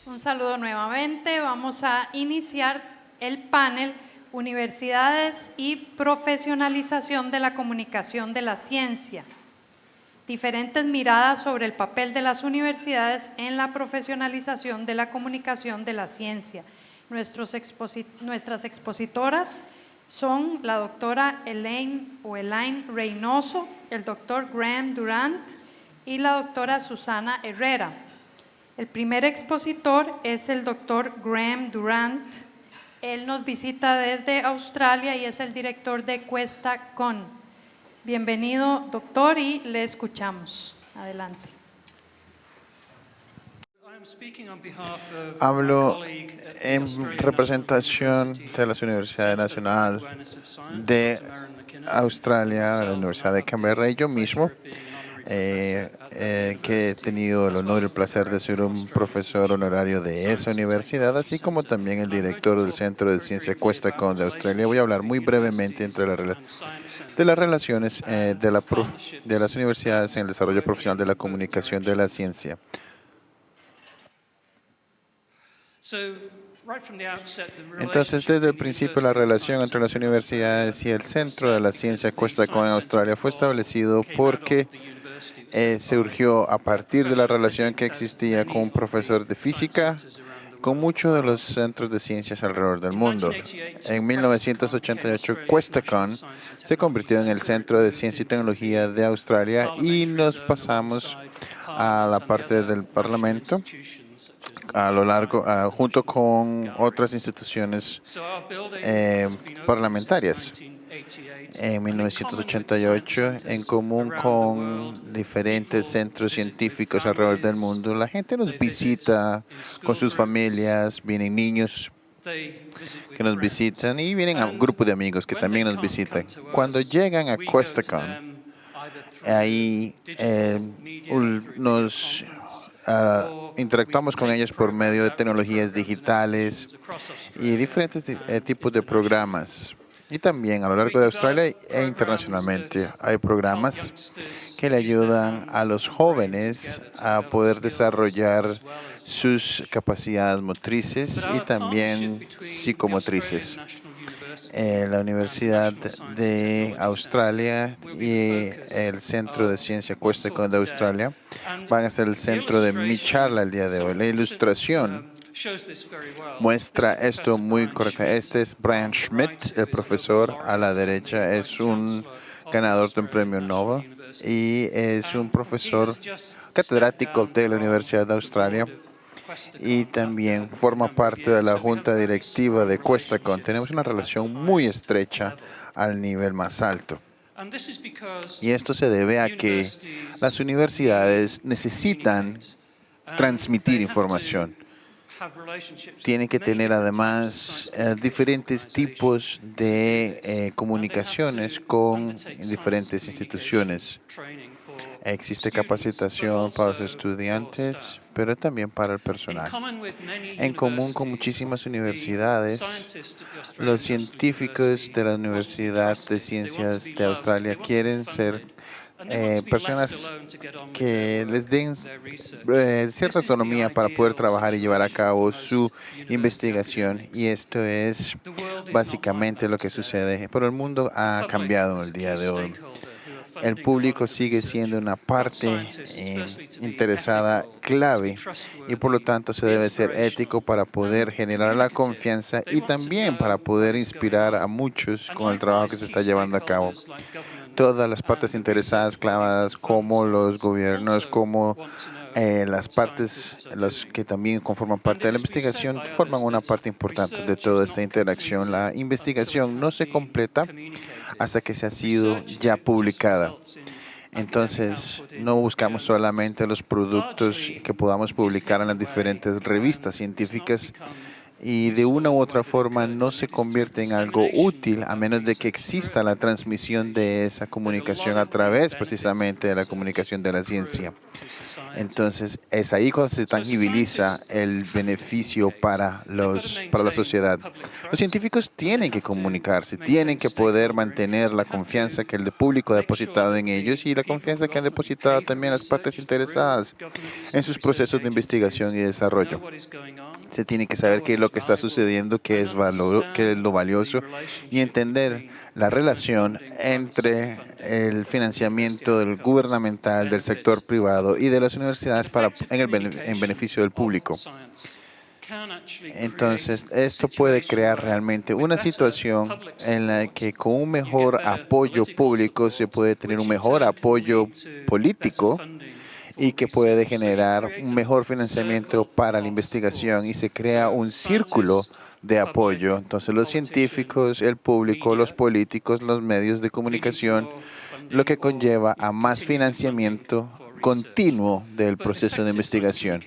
Un saludo nuevamente. Vamos a iniciar el panel Universidades y profesionalización de la comunicación de la ciencia. Diferentes miradas sobre el papel de las universidades en la profesionalización de la comunicación de la ciencia. Nuestras expositoras son la doctora Elaine Reynoso, el doctor Graham Durant y la doctora Susana Herrera. El primer expositor es el doctor Graham Durant. Él nos visita desde Australia y es el director de QuestaCon. Bienvenido, doctor, y le escuchamos. Adelante. Hablo en representación de la Universidad Nacional de Australia, la Universidad de Canberra, y yo mismo, que he tenido el honor y el placer de ser un profesor honorario de esa universidad, así como también el director del Centro de Ciencia QuestaCon de Australia. Voy a hablar muy brevemente de las relaciones de las universidades en el desarrollo profesional de la comunicación de la ciencia. Entonces, desde el principio, la relación entre las universidades y el Centro de la Ciencia QuestaCon en Australia fue establecido porque surgió a partir de la relación que existía con un profesor de física con muchos de los centros de ciencias alrededor del mundo. En 1988, QuestaCon se convirtió en el Centro de Ciencia y Tecnología de Australia y nos pasamos a la parte del Parlamento junto con otras instituciones parlamentarias. En 1988, en común con diferentes centros científicos alrededor del mundo, la gente nos visita con sus familias, vienen niños que nos visitan y vienen a un grupo de amigos que también nos visitan. Cuando llegan a QuestaCon, ahí nos interactuamos con ellos por medio de tecnologías digitales y diferentes tipos de programas. Y también a lo largo de Australia e internacionalmente hay programas que le ayudan a los jóvenes a poder desarrollar sus capacidades motrices y también psicomotrices. La Universidad de Australia y el Centro de Ciencia QuestaCon de Australia van a ser el centro de mi charla el día de hoy. La ilustración muestra esto muy correctamente. Este es Brian Schmidt, el profesor a la derecha. Es un ganador de un premio Nobel y es un profesor catedrático de la Universidad de Australia y también forma parte de la junta directiva de QuestaCon. Tenemos una relación muy estrecha al nivel más alto. Y esto se debe a que las universidades necesitan transmitir información. Tienen que tener además diferentes tipos de comunicaciones con diferentes instituciones. Existe capacitación para los estudiantes, pero también para el personal. En común con muchísimas universidades, los científicos de la Universidad de Ciencias de Australia quieren ser personas que les den cierta autonomía para poder trabajar y llevar a cabo su investigación. Y esto es básicamente lo que sucede. Pero el mundo ha cambiado en el día de hoy. El público sigue siendo una parte interesada clave y por lo tanto se debe ser ético para poder generar la confianza y también para poder inspirar a muchos con el trabajo que se está llevando a cabo. Todas las partes interesadas clavadas como los gobiernos, como las partes, los que también conforman parte de la investigación, forman una parte importante de toda esta interacción. La investigación no se completa hasta que se ha sido ya publicada. Entonces, no buscamos solamente los productos que podamos publicar en las diferentes revistas científicas y de una u otra forma no se convierte en algo útil a menos de que exista la transmisión de esa comunicación a través precisamente de la comunicación de la ciencia. Entonces, es ahí cuando se tangibiliza el beneficio para la sociedad. Los científicos tienen que comunicarse, tienen que poder mantener la confianza que el público ha depositado en ellos y la confianza que han depositado también las partes interesadas en sus procesos de investigación y desarrollo. Se tiene que saber qué es lo que está sucediendo, qué es lo valioso y entender la relación entre el financiamiento del gubernamental, del sector privado y de las universidades en beneficio del público. Entonces, esto puede crear realmente una situación en la que con un mejor apoyo público se puede tener un mejor apoyo político y que puede generar un mejor financiamiento para la investigación y se crea un círculo de apoyo. Entonces, los científicos, el público, los políticos, los medios de comunicación, lo que conlleva a más financiamiento continuo del proceso de investigación.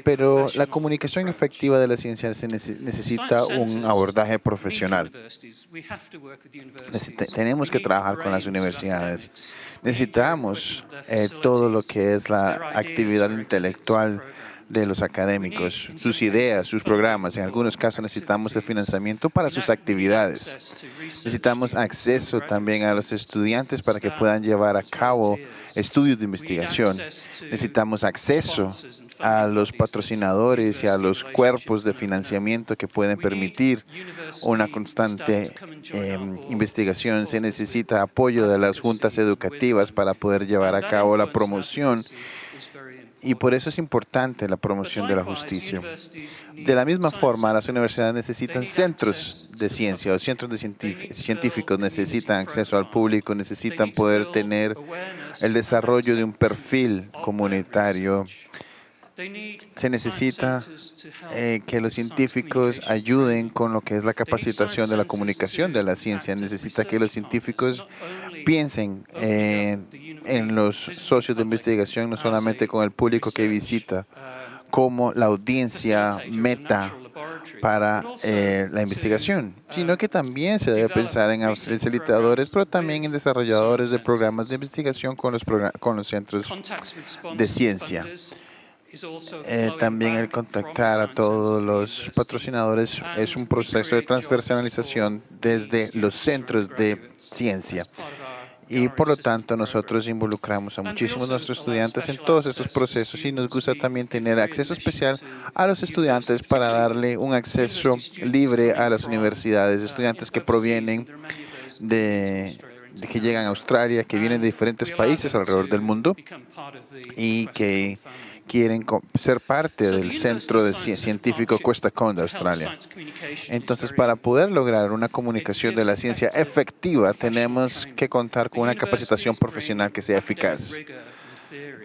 Pero la comunicación efectiva de la ciencia necesita un abordaje profesional. Tenemos que trabajar con las universidades. Necesitamos todo lo que es la actividad intelectual de los académicos, sus ideas, sus programas. En algunos casos necesitamos el financiamiento para sus actividades. Necesitamos acceso también a los estudiantes para que puedan llevar a cabo estudios de investigación. Necesitamos acceso a los patrocinadores y a los cuerpos de financiamiento que pueden permitir una constante investigación. Se necesita apoyo de las juntas educativas para poder llevar a cabo la promoción. Y por eso es importante la promoción de la justicia. De la misma forma, las universidades necesitan centros de ciencia o centros de científicos, necesitan acceso al público, necesitan poder tener el desarrollo de un perfil comunitario. Se necesita que los científicos ayuden con lo que es la capacitación de la comunicación de la ciencia. Necesita que los científicos piensen en los socios de investigación, no solamente con el público que visita, como la audiencia meta para la investigación, sino que también se debe pensar en facilitadores, pero también en desarrolladores de programas de investigación con los centros de ciencia. También el contactar a todos los patrocinadores es un proceso de transversalización desde los centros de ciencia. Y por lo tanto nosotros involucramos a muchísimos de nuestros estudiantes en todos estos procesos y nos gusta también tener acceso especial a los estudiantes para darle un acceso libre a las universidades, estudiantes que provienen que llegan a Australia, que vienen de diferentes países alrededor del mundo y que quieren ser parte del Centro Científico Questa Conda, Australia. Entonces, para poder lograr una comunicación de la ciencia efectiva, tenemos que contar con una capacitación profesional que sea eficaz.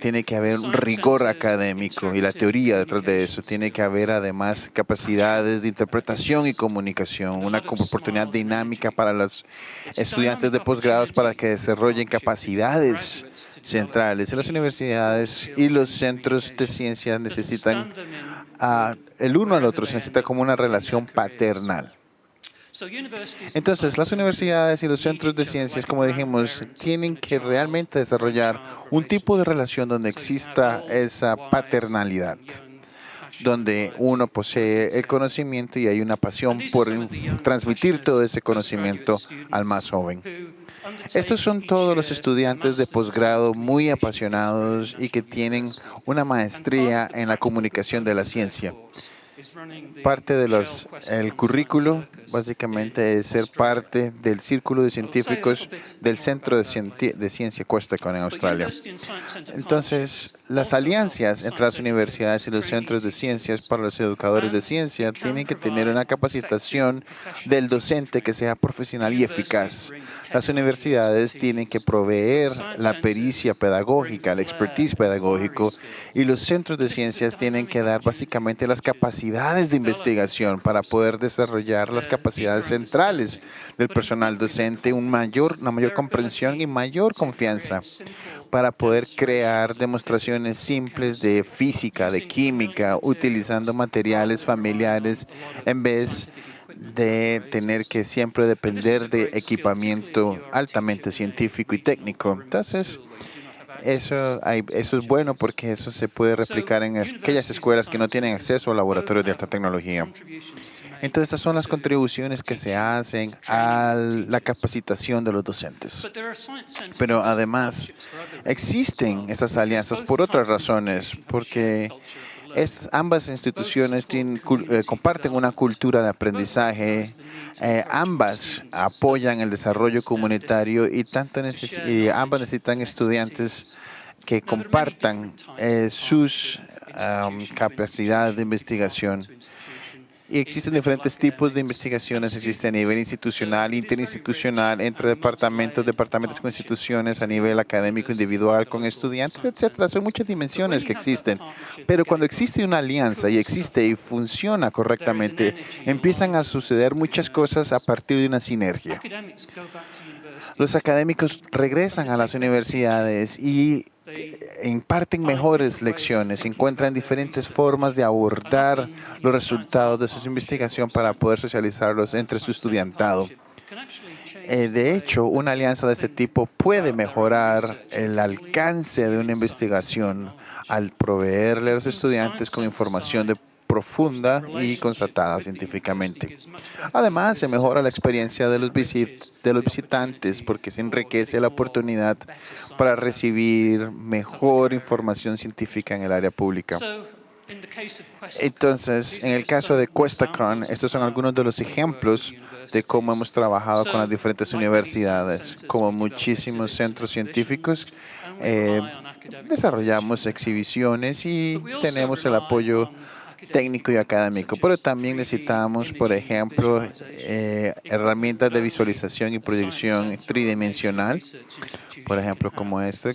Tiene que haber un rigor académico y la teoría detrás de eso. Tiene que haber además capacidades de interpretación y comunicación, una oportunidad dinámica para los estudiantes de posgrados para que desarrollen capacidades centrales. Las universidades y los centros de ciencia necesitan el uno al otro, se necesita como una relación paternal. Entonces, las universidades y los centros de ciencias, como dijimos, tienen que realmente desarrollar un tipo de relación donde exista esa paternalidad, donde uno posee el conocimiento y hay una pasión por transmitir todo ese conocimiento al más joven. Estos son todos los estudiantes de posgrado muy apasionados y que tienen una maestría en la comunicación de la ciencia. Parte del currículo básicamente es ser parte del círculo de científicos del Centro de Ciencia Questa Conda en Australia. Entonces, las alianzas entre las universidades y los centros de ciencias para los educadores de ciencia tienen que tener una capacitación del docente que sea profesional y eficaz. Las universidades tienen que proveer la pericia pedagógica, el expertise pedagógico, y los centros de ciencias tienen que dar básicamente las capacidades de investigación para poder desarrollar las capacidades centrales del personal docente, una mayor comprensión y mayor confianza para poder crear demostraciones simples de física, de química, utilizando materiales familiares en vez de tener que siempre depender de equipamiento altamente científico y técnico. Entonces, eso es bueno porque eso se puede replicar en aquellas escuelas que no tienen acceso a laboratorios de alta tecnología. Entonces, estas son las contribuciones que se hacen a la capacitación de los docentes. Pero además, existen estas alianzas por otras razones, porque ambas instituciones comparten una cultura de aprendizaje, ambas apoyan el desarrollo comunitario y ambas necesitan estudiantes que compartan sus capacidades de investigación. Y existen diferentes tipos de investigaciones, existe a nivel institucional, interinstitucional, entre departamentos con instituciones, a nivel académico, individual, con estudiantes, etcétera. Son muchas dimensiones que existen. Pero cuando existe una alianza y existe y funciona correctamente, empiezan a suceder muchas cosas a partir de una sinergia. Los académicos regresan a las universidades y imparten mejores lecciones, encuentran diferentes formas de abordar los resultados de su investigación para poder socializarlos entre su estudiantado. De hecho, una alianza de este tipo puede mejorar el alcance de una investigación al proveerle a los estudiantes con información profunda y constatada científicamente. Además, se mejora la experiencia de los visitantes porque se enriquece la oportunidad para recibir mejor información científica en el área pública. Entonces, en el caso de QuestaCon, estos son algunos de los ejemplos de cómo hemos trabajado con las diferentes universidades. Como muchísimos centros científicos, desarrollamos exhibiciones y tenemos el apoyo técnico y académico, pero también necesitamos, por ejemplo, herramientas de visualización y proyección tridimensional, por ejemplo, como este,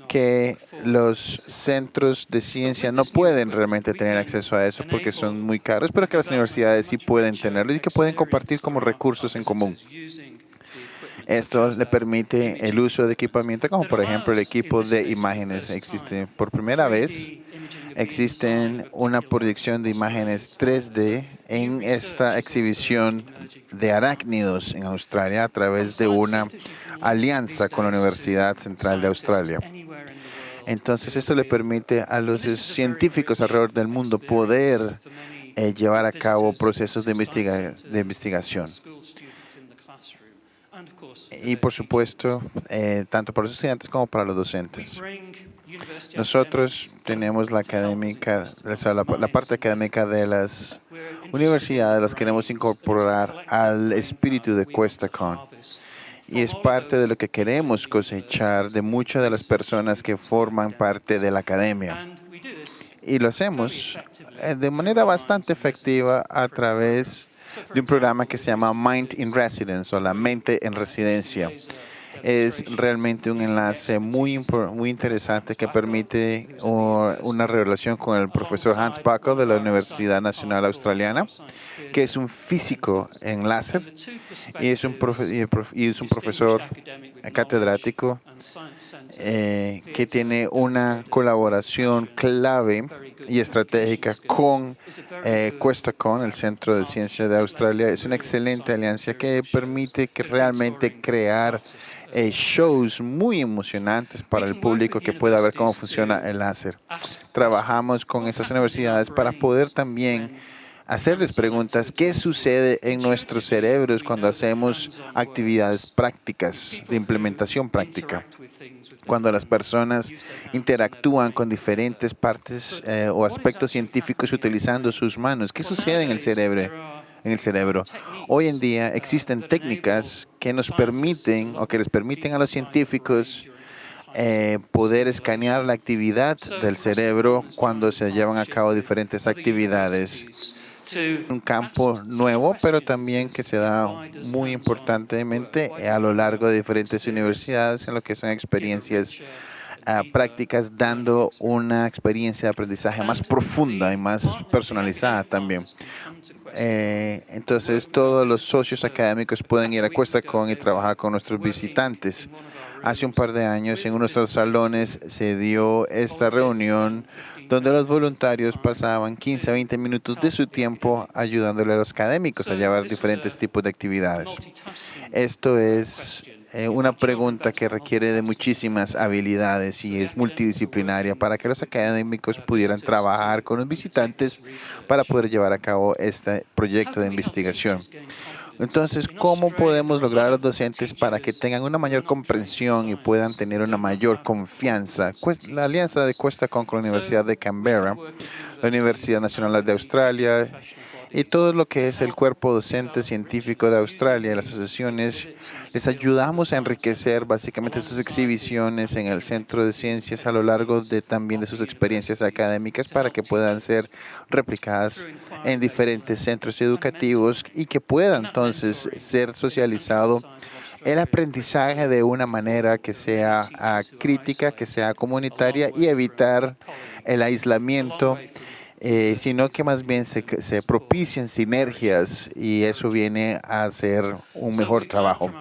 que los centros de ciencia no pueden realmente tener acceso a eso porque son muy caros, pero que las universidades sí pueden tenerlo y que pueden compartir como recursos en común. Esto le permite el uso de equipamiento, como por ejemplo el equipo de imágenes. Existe por primera vez, existen una proyección de imágenes 3D en esta exhibición de arácnidos en Australia a través de una alianza con la Universidad Central de Australia. Entonces, esto le permite a los científicos alrededor del mundo poder llevar a cabo procesos de investigación. Y, por supuesto, tanto para los estudiantes como para los docentes. Nosotros tenemos la parte académica de las universidades, las queremos incorporar al espíritu de QuestaCon. Y es parte de lo que queremos cosechar de muchas de las personas que forman parte de la academia. Y lo hacemos de manera bastante efectiva a través de un programa que se llama Mind in Residence o la mente en residencia. Es realmente un enlace muy interesante que permite una relación con el profesor Hans Buckle de la Universidad Nacional Australiana, que es un físico en láser y es un profesor catedrático que tiene una colaboración clave y estratégica con QuestaCon, el Centro de Ciencia de Australia. Es una excelente alianza que permite realmente crear shows muy emocionantes para el público que pueda ver cómo funciona el láser. Trabajamos con esas universidades para poder también hacerles preguntas. ¿Qué sucede en nuestros cerebros cuando hacemos actividades prácticas, de implementación práctica? Cuando las personas interactúan con diferentes partes o aspectos científicos utilizando sus manos. ¿Qué sucede en el cerebro? Hoy en día existen técnicas que nos permiten o que les permiten a los científicos poder escanear la actividad del cerebro cuando se llevan a cabo diferentes actividades. un campo nuevo, pero también que se da muy importantemente a lo largo de diferentes universidades en lo que son experiencias prácticas, dando una experiencia de aprendizaje más profunda y más personalizada también. Entonces, todos los socios académicos pueden ir a QuestaCon y trabajar con nuestros visitantes. Hace un par de años, en uno de nuestros salones, se dio esta reunión donde los voluntarios pasaban 15 a 20 minutos de su tiempo ayudándole a los académicos a llevar diferentes tipos de actividades. Esto es una pregunta que requiere de muchísimas habilidades y es multidisciplinaria para que los académicos pudieran trabajar con los visitantes para poder llevar a cabo este proyecto de investigación. Entonces, ¿cómo podemos lograr a los docentes para que tengan una mayor comprensión y puedan tener una mayor confianza? La alianza de QuestaCon con la Universidad de Canberra, la Universidad Nacional de Australia y todo lo que es el cuerpo docente científico de Australia y las asociaciones, les ayudamos a enriquecer básicamente sus exhibiciones en el Centro de Ciencias a lo largo también de sus experiencias académicas para que puedan ser replicadas en diferentes centros educativos y que pueda entonces ser socializado el aprendizaje de una manera que sea crítica, que sea comunitaria y evitar el aislamiento, sino que más bien se propicien sinergias y eso viene a hacer un mejor trabajo.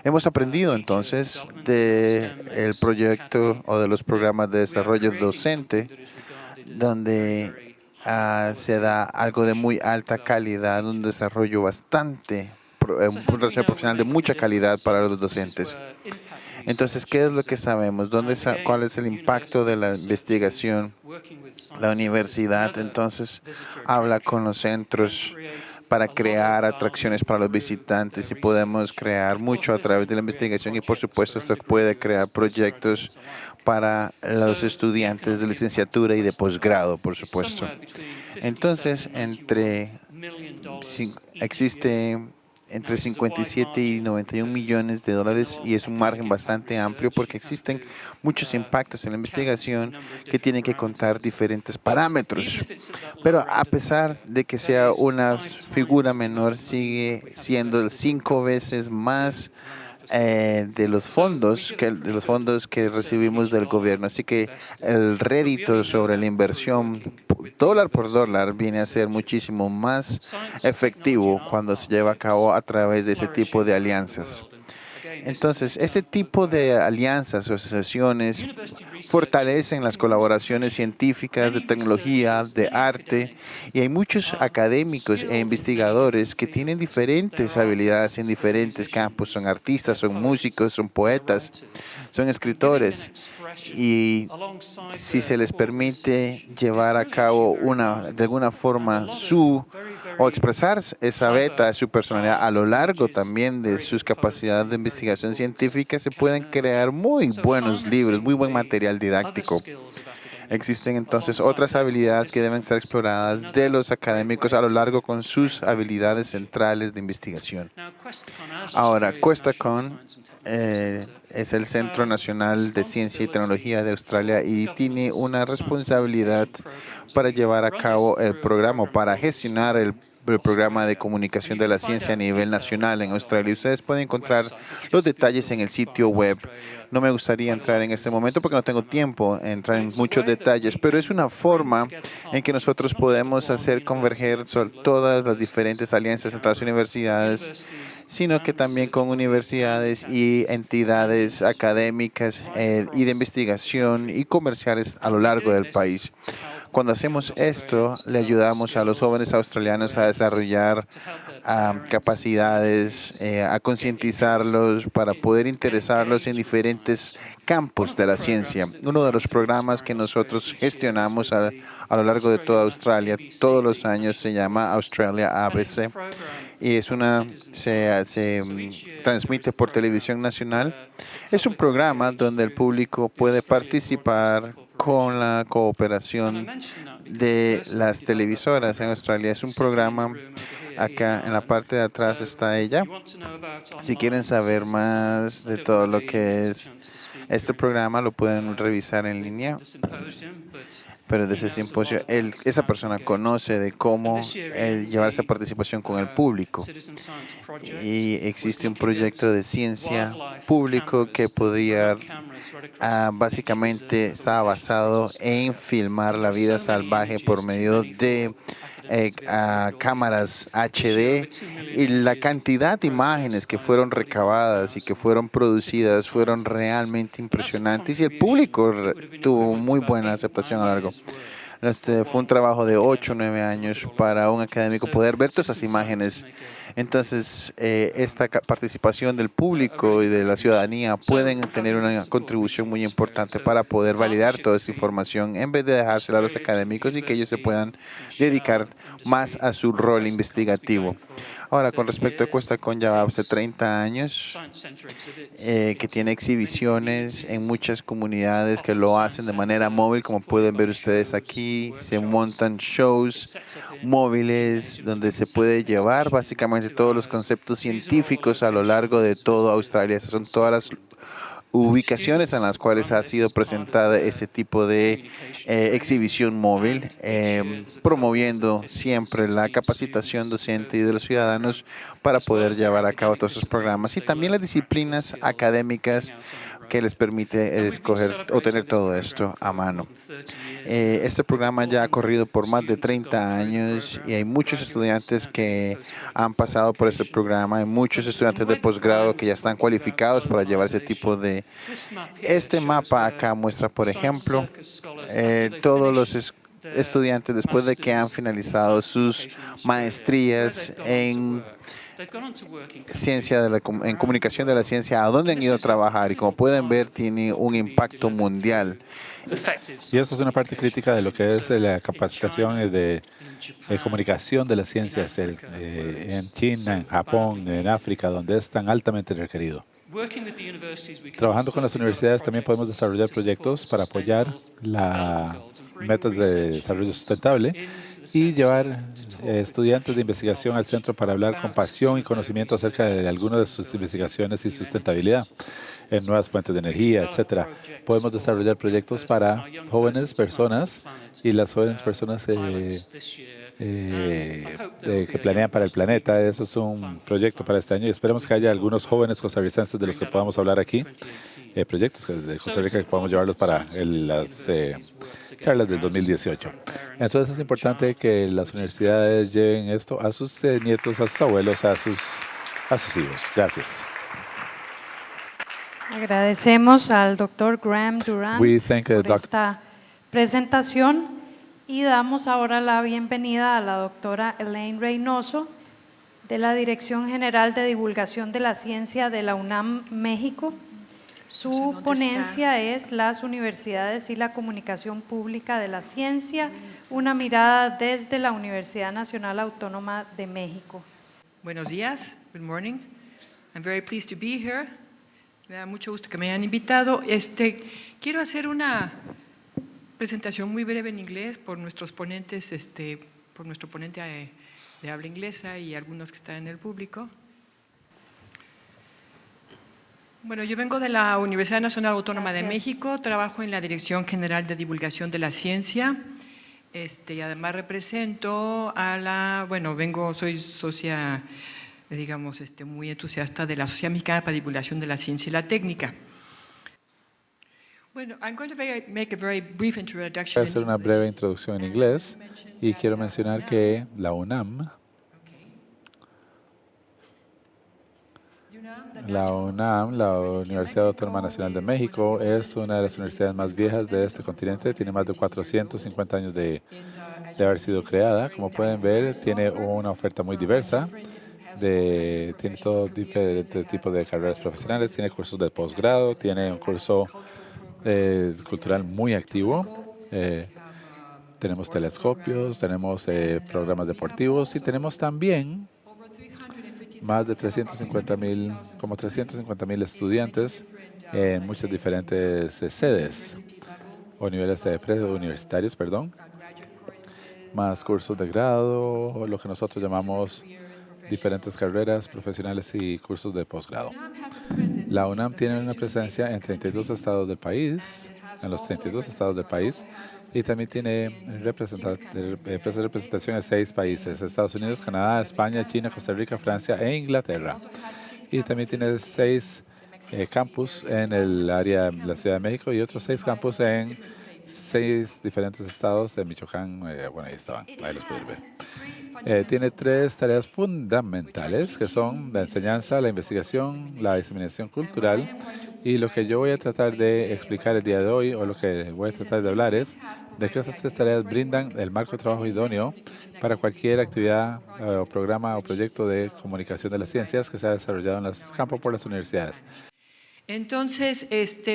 Hemos aprendido entonces del proyecto o de los programas de desarrollo docente, donde se da algo de muy alta calidad, un desarrollo un desarrollo profesional de mucha calidad para los docentes. Entonces, ¿qué es lo que sabemos? ¿Cuál es el impacto de la investigación? La universidad entonces habla con los centros para crear atracciones para los visitantes y podemos crear mucho a través de la investigación y por supuesto esto puede crear proyectos para los estudiantes de licenciatura y de posgrado, por supuesto. Entonces, existe entre 57 y 91 millones de dólares y es un margen bastante amplio porque existen muchos impactos en la investigación que tienen que contar diferentes parámetros. Pero a pesar de que sea una figura menor, sigue siendo 5 veces más de los fondos que recibimos del gobierno. Así que el rédito sobre la inversión dólar por dólar viene a ser muchísimo más efectivo cuando se lleva a cabo a través de ese tipo de alianzas. Entonces, este tipo de alianzas o asociaciones fortalecen las colaboraciones científicas, de tecnología, de arte, y hay muchos académicos e investigadores que tienen diferentes habilidades en diferentes campos. Son artistas, son músicos, son poetas, son escritores, y si se les permite llevar a cabo de alguna forma o expresar esa beta, su personalidad a lo largo también de sus capacidades de investigación científica, se pueden crear muy buenos libros, muy buen material didáctico. Existen entonces otras habilidades que deben ser exploradas de los académicos a lo largo con sus habilidades centrales de investigación. Ahora, QuestaCon es el Centro Nacional de Ciencia y Tecnología de Australia y tiene una responsabilidad para llevar a cabo el programa, para gestionar el programa de comunicación de la ciencia a nivel nacional en Australia. Ustedes pueden encontrar los detalles en el sitio web. No me gustaría entrar en este momento porque no tengo tiempo de entrar en muchos detalles, pero es una forma en que nosotros podemos hacer converger todas las diferentes alianzas entre las universidades, sino que también con universidades y entidades académicas y de investigación y comerciales a lo largo del país. Cuando hacemos esto, le ayudamos a los jóvenes australianos a desarrollar capacidades, a concientizarlos para poder interesarlos en diferentes campos de la ciencia. Uno de los programas que nosotros gestionamos a lo largo de toda Australia todos los años se llama Australia ABC y se transmite por televisión nacional. Es un programa donde el público puede participar con la cooperación de las televisoras en Australia. Es un programa Acá en la parte de atrás está ella. Si quieren saber más de todo lo que es este programa, lo pueden revisar en línea. Pero de ese simposio, esa persona conoce de cómo llevar esa participación con el público. Y existe un proyecto de ciencia público que podía, básicamente estaba basado en filmar la vida salvaje por medio de cámaras HD, y la cantidad de imágenes que fueron recabadas y que fueron producidas fueron realmente impresionantes, y el público tuvo muy buena aceptación a lo largo. Fue un trabajo de 8 o 9 años para un académico poder ver todas esas imágenes. Entonces, esta participación del público y de la ciudadanía pueden tener una contribución muy importante para poder validar toda esa información en vez de dejársela a los académicos y que ellos se puedan dedicar más a su rol investigativo. Ahora, con respecto a Cuesta Con, ya va hace 30 años que tiene exhibiciones en muchas comunidades que lo hacen de manera móvil, como pueden ver ustedes aquí. Se montan shows móviles donde se puede llevar básicamente todos los conceptos científicos a lo largo de toda Australia. Esas son todas las ubicaciones en las cuales ha sido presentada ese tipo de exhibición móvil, promoviendo siempre la capacitación docente y de los ciudadanos para poder llevar a cabo todos esos programas, y también las disciplinas académicas que les permite escoger o tener todo esto a mano. Este programa ya ha corrido por más de 30 años y hay muchos estudiantes que han pasado por este programa. Hay muchos estudiantes de posgrado que ya están cualificados para llevar ese tipo de... Este mapa acá muestra, por ejemplo, todos los estudiantes después de que han finalizado sus maestrías en en comunicación de la ciencia, a dónde han ido a trabajar, y como pueden ver tiene un impacto mundial. Y eso es una parte crítica de lo que es la capacitación de comunicación de las ciencias en China, en Japón, en África, donde es tan altamente requerido. Trabajando con las universidades también podemos desarrollar proyectos para apoyar las metas de desarrollo sustentable y llevar estudiantes de investigación al centro para hablar con pasión y conocimiento acerca de algunas de sus investigaciones y sustentabilidad en nuevas fuentes de energía, etcétera. Podemos desarrollar proyectos para jóvenes personas y las jóvenes personas que planean para el planeta. Eso es un proyecto para este año y esperemos que haya algunos jóvenes costarricenses de los que podamos hablar aquí, proyectos de Costa Rica que podamos llevarlos para las charlas del 2018. Entonces es importante que las universidades lleven esto a sus nietos, a sus abuelos, a sus hijos. Gracias. Agradecemos al doctor Graham Durant por esta presentación y damos ahora la bienvenida a la doctora Elaine Reynoso de la Dirección General de Divulgación de la Ciencia de la UNAM, México. Su ponencia es Las universidades y la comunicación pública de la ciencia, una mirada desde la Universidad Nacional Autónoma de México. Buenos días, good morning. I'm very pleased to be here. Me da mucho gusto que me hayan invitado. Quiero hacer una presentación muy breve en inglés por nuestros ponentes, por nuestro ponente de habla inglesa y algunos que están en el público. Bueno, yo vengo de la Universidad Nacional Autónoma de México, trabajo en la Dirección General de Divulgación de la Ciencia, y además represento a soy socia, digamos, muy entusiasta de la Sociedad Mexicana para Divulgación de la Ciencia y la Técnica. Bueno, I'm going to make a very brief introduction. Voy a hacer una breve introducción en inglés y quiero mencionar que la UNAM, la Universidad Autónoma Nacional de México, es una de las universidades más viejas de este continente. Tiene más de 450 años de haber sido creada. Como pueden ver, tiene una oferta muy diversa. Tiene todo tipo de carreras profesionales, tiene cursos de posgrado, tiene un curso cultural muy activo. Tenemos telescopios, tenemos programas deportivos y tenemos también más de 350,000 estudiantes en muchas diferentes sedes o niveles universitarios, más cursos de grado, o lo que nosotros llamamos diferentes carreras profesionales y cursos de posgrado. La UNAM tiene una presencia en 32 estados del país, en los 32 estados del país, y también tiene representación en 6 países: Estados Unidos, Canadá, España, China, Costa Rica, Francia e Inglaterra. Y también tiene 6 campus en el área de la Ciudad de México y otros 6 campus en 6 diferentes estados de Michoacán. Bueno, ahí estaban, ahí los pueden ver. Tiene 3 tareas fundamentales, que son la enseñanza, la investigación, la diseminación cultural. Y lo que yo voy a tratar de explicar el día de hoy, o lo que voy a tratar de hablar, es de que estas 3 tareas brindan el marco de trabajo idóneo para cualquier actividad o programa o proyecto de comunicación de las ciencias que se ha desarrollado en los campos por las universidades. Entonces,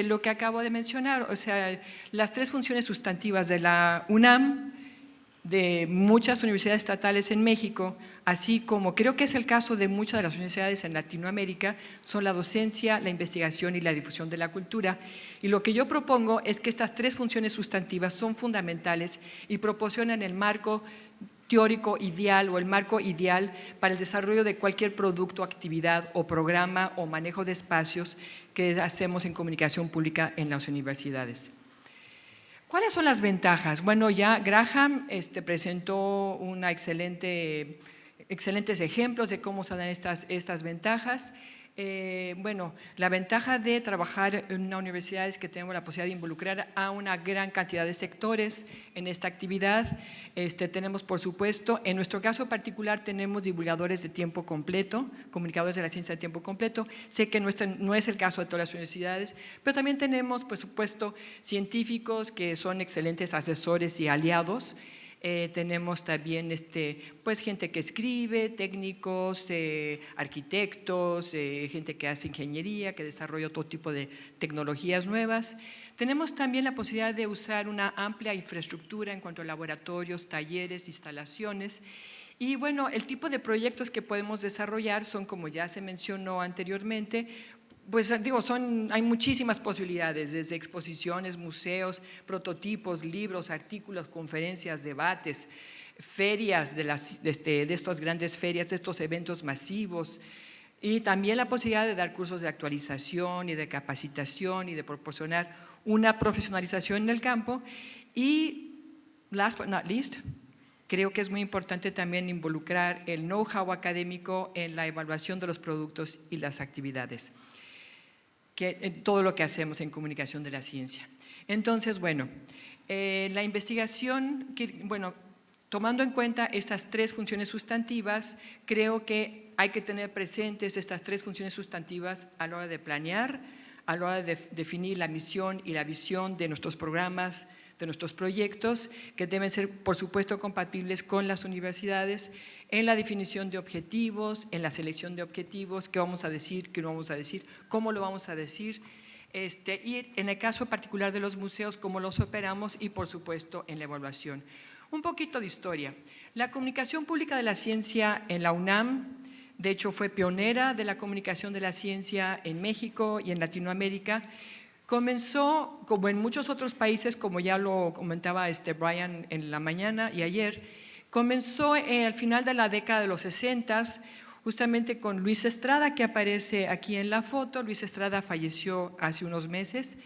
lo que acabo de mencionar, o sea, las 3 funciones sustantivas de la UNAM, de muchas universidades estatales en México, así como creo que es el caso de muchas de las universidades en Latinoamérica, son la docencia, la investigación y la difusión de la cultura. Y lo que yo propongo es que estas 3 funciones sustantivas son fundamentales y proporcionan el marco teórico ideal o el marco ideal para el desarrollo de cualquier producto, actividad o programa o manejo de espacios que hacemos en comunicación pública en las universidades. ¿Cuáles son las ventajas? Bueno, ya Graham presentó excelentes ejemplos de cómo se dan estas ventajas. Bueno, la ventaja de trabajar en una universidad es que tenemos la posibilidad de involucrar a una gran cantidad de sectores en esta actividad. Tenemos, por supuesto, en nuestro caso particular, tenemos divulgadores de tiempo completo, comunicadores de la ciencia de tiempo completo. Sé que no es el caso de todas las universidades, pero también tenemos, por supuesto, científicos que son excelentes asesores y aliados. Tenemos también pues gente que escribe, técnicos, arquitectos, gente que hace ingeniería, que desarrolla todo tipo de tecnologías nuevas. Tenemos también la posibilidad de usar una amplia infraestructura en cuanto a laboratorios, talleres, instalaciones. Y bueno, el tipo de proyectos que podemos desarrollar son, como ya se mencionó anteriormente, pues digo, hay muchísimas posibilidades, desde exposiciones, museos, prototipos, libros, artículos, conferencias, debates, ferias de estas grandes ferias, de estos eventos masivos, y también la posibilidad de dar cursos de actualización y de capacitación y de proporcionar una profesionalización en el campo. Y last but not least, creo que es muy importante también involucrar el know-how académico en la evaluación de los productos y las actividades, en todo lo que hacemos en comunicación de la ciencia. Entonces, bueno, la investigación, tomando en cuenta estas 3 funciones sustantivas, creo que hay que tener presentes estas 3 funciones sustantivas a la hora de planear, a la hora de definir la misión y la visión de nuestros programas, de nuestros proyectos, que deben ser, por supuesto, compatibles con las universidades, en la definición de objetivos, en la selección de objetivos, qué vamos a decir, qué no vamos a decir, cómo lo vamos a decir, y en el caso particular de los museos, cómo los operamos y, por supuesto, en la evaluación. Un poquito de historia. La comunicación pública de la ciencia en la UNAM, de hecho, fue pionera de la comunicación de la ciencia en México y en Latinoamérica. Comenzó, como en muchos otros países, como ya lo comentaba Brian en la mañana y ayer, comenzó al final de la década de los 60, justamente con Luis Estrada, que aparece aquí en la foto. Luis Estrada falleció hace unos meses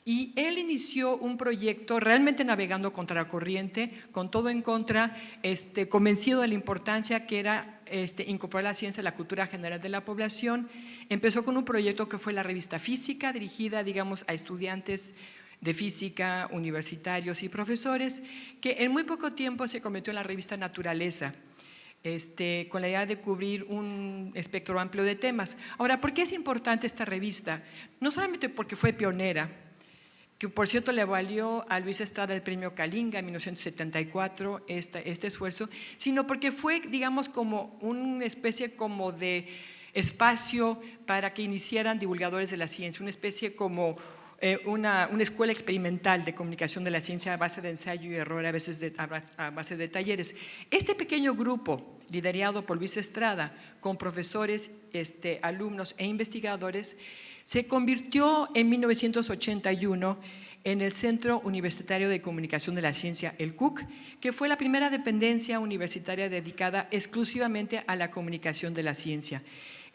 y él inició un proyecto realmente navegando contra la corriente, con todo en contra, convencido de la importancia que era incorporar la ciencia a la cultura general de la población. Empezó con un proyecto que fue la revista Física, dirigida, digamos, a estudiantes de física, universitarios y profesores, que en muy poco tiempo se convirtió en la revista Naturaleza, con la idea de cubrir un espectro amplio de temas. Ahora, ¿por qué es importante esta revista? No solamente porque fue pionera, que por cierto le valió a Luis Estrada el premio Kalinga en 1974, este esfuerzo, sino porque fue, digamos, como una especie como de espacio para que iniciaran divulgadores de la ciencia, una especie como una escuela experimental de comunicación de la ciencia a base de ensayo y error, a veces a base de talleres. Este pequeño grupo, liderado por Luis Estrada, con profesores, alumnos e investigadores, Se convirtió en 1981 en el Centro Universitario de Comunicación de la Ciencia, el CUC, que fue la primera dependencia universitaria dedicada exclusivamente a la comunicación de la ciencia.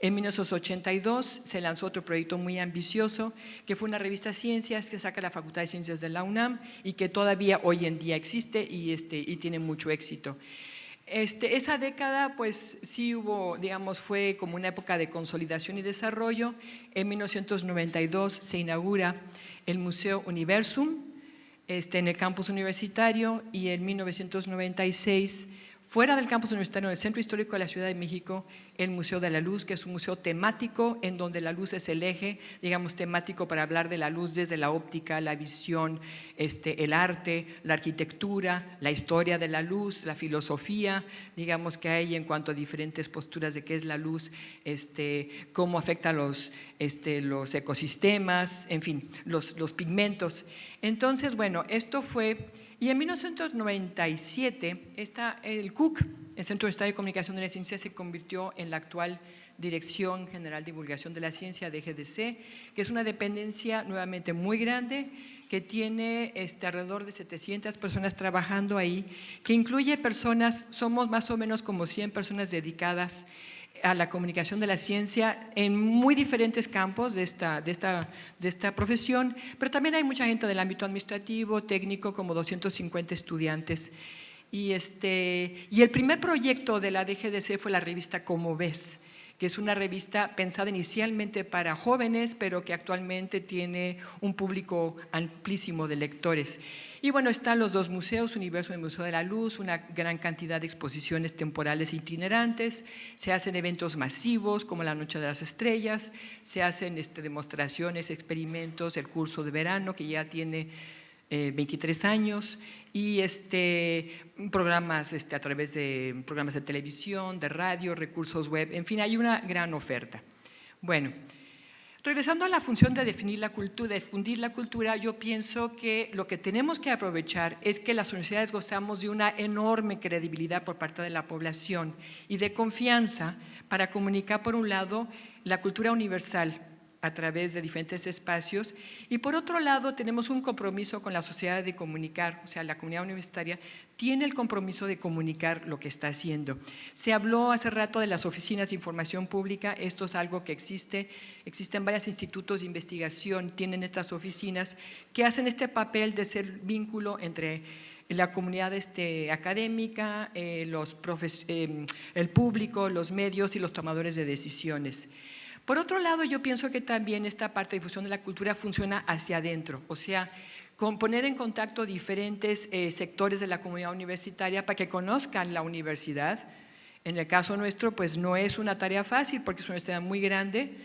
En 1982 se lanzó otro proyecto muy ambicioso, que fue una revista Ciencias que saca la Facultad de Ciencias de la UNAM y que todavía hoy en día existe y tiene mucho éxito. Esa década, pues sí hubo, digamos, fue como una época de consolidación y desarrollo. En 1992 se inaugura el Museo Universum en el campus universitario, y en 1996, fuera del campus universitario, en el Centro Histórico de la Ciudad de México, el Museo de la Luz, que es un museo temático en donde la luz es el eje, digamos, temático para hablar de la luz desde la óptica, la visión, el arte, la arquitectura, la historia de la luz, la filosofía, digamos, que hay en cuanto a diferentes posturas de qué es la luz, cómo afecta a los ecosistemas, en fin, los pigmentos. Entonces, bueno, esto fue… Y en 1997, el CUC, el Centro Universitario de Comunicación de la Ciencia, se convirtió en la actual Dirección General de Divulgación de la Ciencia de GDC, que es una dependencia nuevamente muy grande, que tiene alrededor de 700 personas trabajando ahí, que incluye personas, somos más o menos como 100 personas dedicadas a la comunicación de la ciencia en muy diferentes campos de esta profesión, pero también hay mucha gente del ámbito administrativo, técnico, como 250 estudiantes. Y el primer proyecto de la DGDC fue la revista Como Ves, que es una revista pensada inicialmente para jóvenes, pero que actualmente tiene un público amplísimo de lectores. Y bueno, están los dos museos, Universo y Museo de la Luz, una gran cantidad de exposiciones temporales e itinerantes, se hacen eventos masivos como la Noche de las Estrellas, se hacen demostraciones, experimentos, el curso de verano que ya tiene 23 años, y programas a través de programas de televisión, de radio, recursos web, en fin, hay una gran oferta. Bueno, regresando a la función de definir la cultura, de difundir la cultura, yo pienso que lo que tenemos que aprovechar es que las universidades gozamos de una enorme credibilidad por parte de la población y de confianza para comunicar, por un lado, la cultura universal a través de diferentes espacios, y por otro lado tenemos un compromiso con la sociedad de comunicar, o sea, la comunidad universitaria tiene el compromiso de comunicar lo que está haciendo. Se habló hace rato de las oficinas de información pública, esto es algo que existen varios institutos de investigación, tienen estas oficinas que hacen este papel de ser vínculo entre la comunidad académica, el público, los medios y los tomadores de decisiones. Por otro lado, yo pienso que también esta parte de difusión de la cultura funciona hacia adentro, o sea, con poner en contacto diferentes sectores de la comunidad universitaria para que conozcan la universidad. En el caso nuestro, pues no es una tarea fácil porque es una universidad muy grande,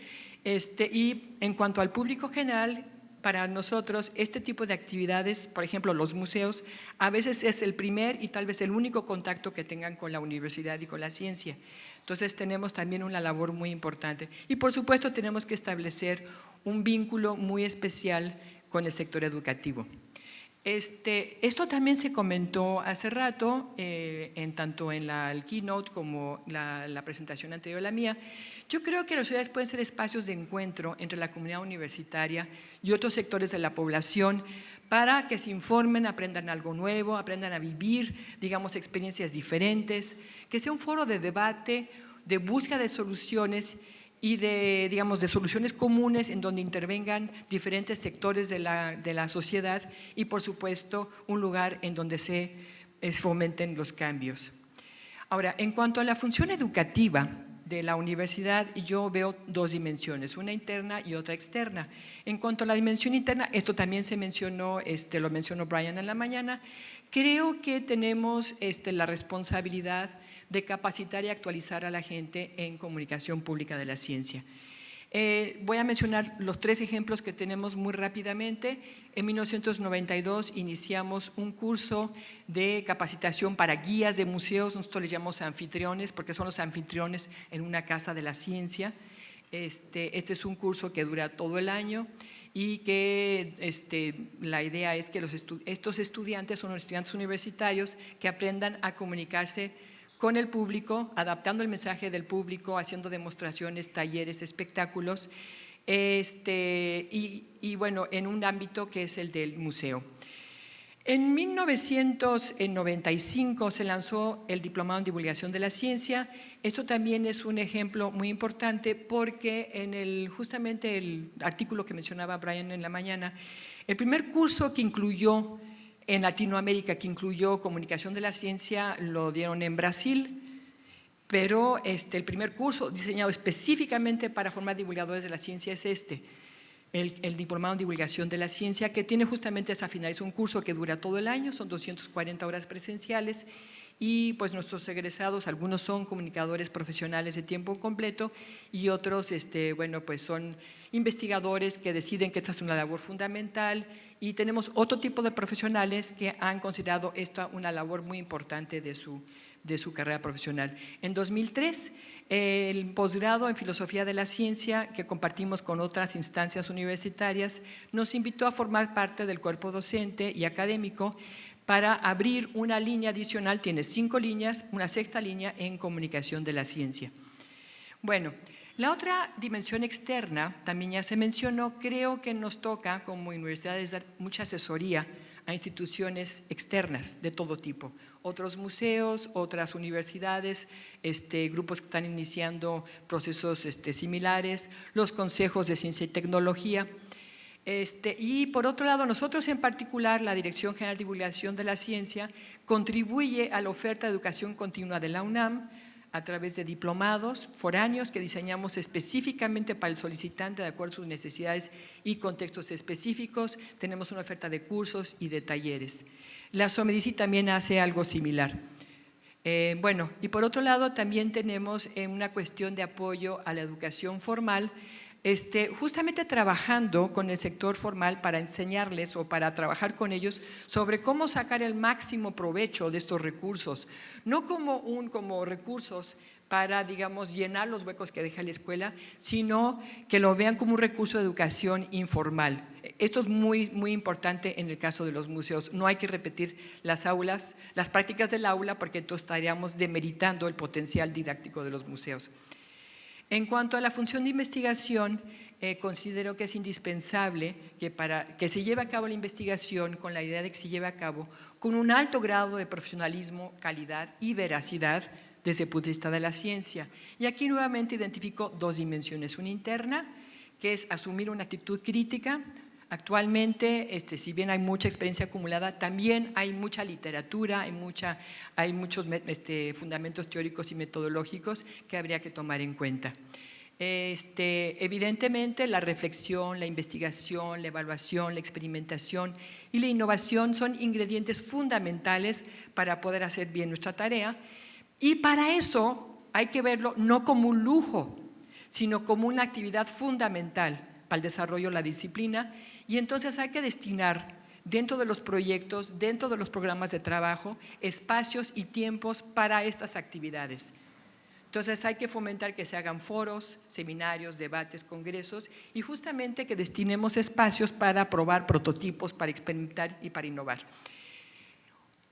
y en cuanto al público general, para nosotros este tipo de actividades, por ejemplo los museos, a veces es el primer y tal vez el único contacto que tengan con la universidad y con la ciencia. Entonces tenemos también una labor muy importante y por supuesto tenemos que establecer un vínculo muy especial con el sector educativo. Esto también se comentó hace rato, tanto en el keynote como la presentación anterior a la mía. Yo creo que las ciudades pueden ser espacios de encuentro entre la comunidad universitaria y otros sectores de la población para que se informen, aprendan algo nuevo, aprendan a vivir, digamos, experiencias diferentes, que sea un foro de debate, de búsqueda de soluciones y de soluciones comunes en donde intervengan diferentes sectores de la sociedad y, por supuesto, un lugar en donde se fomenten los cambios. Ahora, en cuanto a la función educativa de la universidad, yo veo dos dimensiones, una interna y otra externa. En cuanto a la dimensión interna, esto también se mencionó, lo mencionó Brian en la mañana, creo que tenemos la responsabilidad de capacitar y actualizar a la gente en comunicación pública de la ciencia. Voy a mencionar los 3 ejemplos que tenemos muy rápidamente. En 1992 iniciamos un curso de capacitación para guías de museos, nosotros les llamamos anfitriones porque son los anfitriones en una casa de la ciencia. Este es un curso que dura todo el año y que la idea es que estos estudiantes son los estudiantes universitarios que aprendan a comunicarse con el público, adaptando el mensaje del público, haciendo demostraciones, talleres, espectáculos, y bueno, en un ámbito que es el del museo. En 1995 se lanzó el Diplomado en Divulgación de la Ciencia. Esto también es un ejemplo muy importante porque justamente el artículo que mencionaba Brian en la mañana, el primer curso que incluyó en Latinoamérica, que incluyó comunicación de la ciencia, lo dieron en Brasil, pero el primer curso diseñado específicamente para formar divulgadores de la ciencia es el Diplomado en Divulgación de la Ciencia, que tiene justamente esa finalidad. Es un curso que dura todo el año, son 240 horas presenciales y pues nuestros egresados, algunos son comunicadores profesionales de tiempo completo y otros bueno, pues son investigadores que deciden que esta es una labor fundamental, y tenemos otro tipo de profesionales que han considerado esta una labor muy importante de su carrera profesional. En 2003, el posgrado en Filosofía de la Ciencia, que compartimos con otras instancias universitarias, nos invitó a formar parte del cuerpo docente y académico para abrir una línea adicional, tiene 5 líneas, una 6ª línea en comunicación de la ciencia. Bueno, la otra dimensión externa, también ya se mencionó, creo que nos toca como universidades dar mucha asesoría a instituciones externas de todo tipo, otros museos, otras universidades, grupos que están iniciando procesos similares, los consejos de ciencia y tecnología. Y por otro lado, nosotros en particular, la Dirección General de Divulgación de la Ciencia, contribuye a la oferta de educación continua de la UNAM a través de diplomados foráneos que diseñamos específicamente para el solicitante de acuerdo a sus necesidades y contextos específicos. Tenemos una oferta de cursos y de talleres. La SOMEDICI también hace algo similar. Bueno, y por otro lado también tenemos una cuestión de apoyo a la educación formal, justamente trabajando con el sector formal para enseñarles o para trabajar con ellos sobre cómo sacar el máximo provecho de estos recursos, no como recursos para, digamos, llenar los huecos que deja la escuela, sino que lo vean como un recurso de educación informal. Esto es muy, muy importante en el caso de los museos. No hay que repetir las prácticas del aula, porque entonces estaríamos demeritando el potencial didáctico de los museos. En cuanto a la función de investigación, considero que es indispensable que se lleve a cabo la investigación con la idea de que se lleve a cabo con un alto grado de profesionalismo, calidad y veracidad desde el punto de vista de la ciencia. Y aquí nuevamente identifico 2 dimensiones. Una interna, que es asumir una actitud crítica. Actualmente, si bien hay mucha experiencia acumulada, también hay mucha literatura, hay muchos fundamentos teóricos y metodológicos que habría que tomar en cuenta. Evidentemente, la reflexión, la investigación, la evaluación, la experimentación y la innovación son ingredientes fundamentales para poder hacer bien nuestra tarea, y para eso hay que verlo no como un lujo, sino como una actividad fundamental para el desarrollo de la disciplina. Y entonces hay que destinar dentro de los proyectos, dentro de los programas de trabajo, espacios y tiempos para estas actividades. Entonces hay que fomentar que se hagan foros, seminarios, debates, congresos, y justamente que destinemos espacios para probar prototipos, para experimentar y para innovar.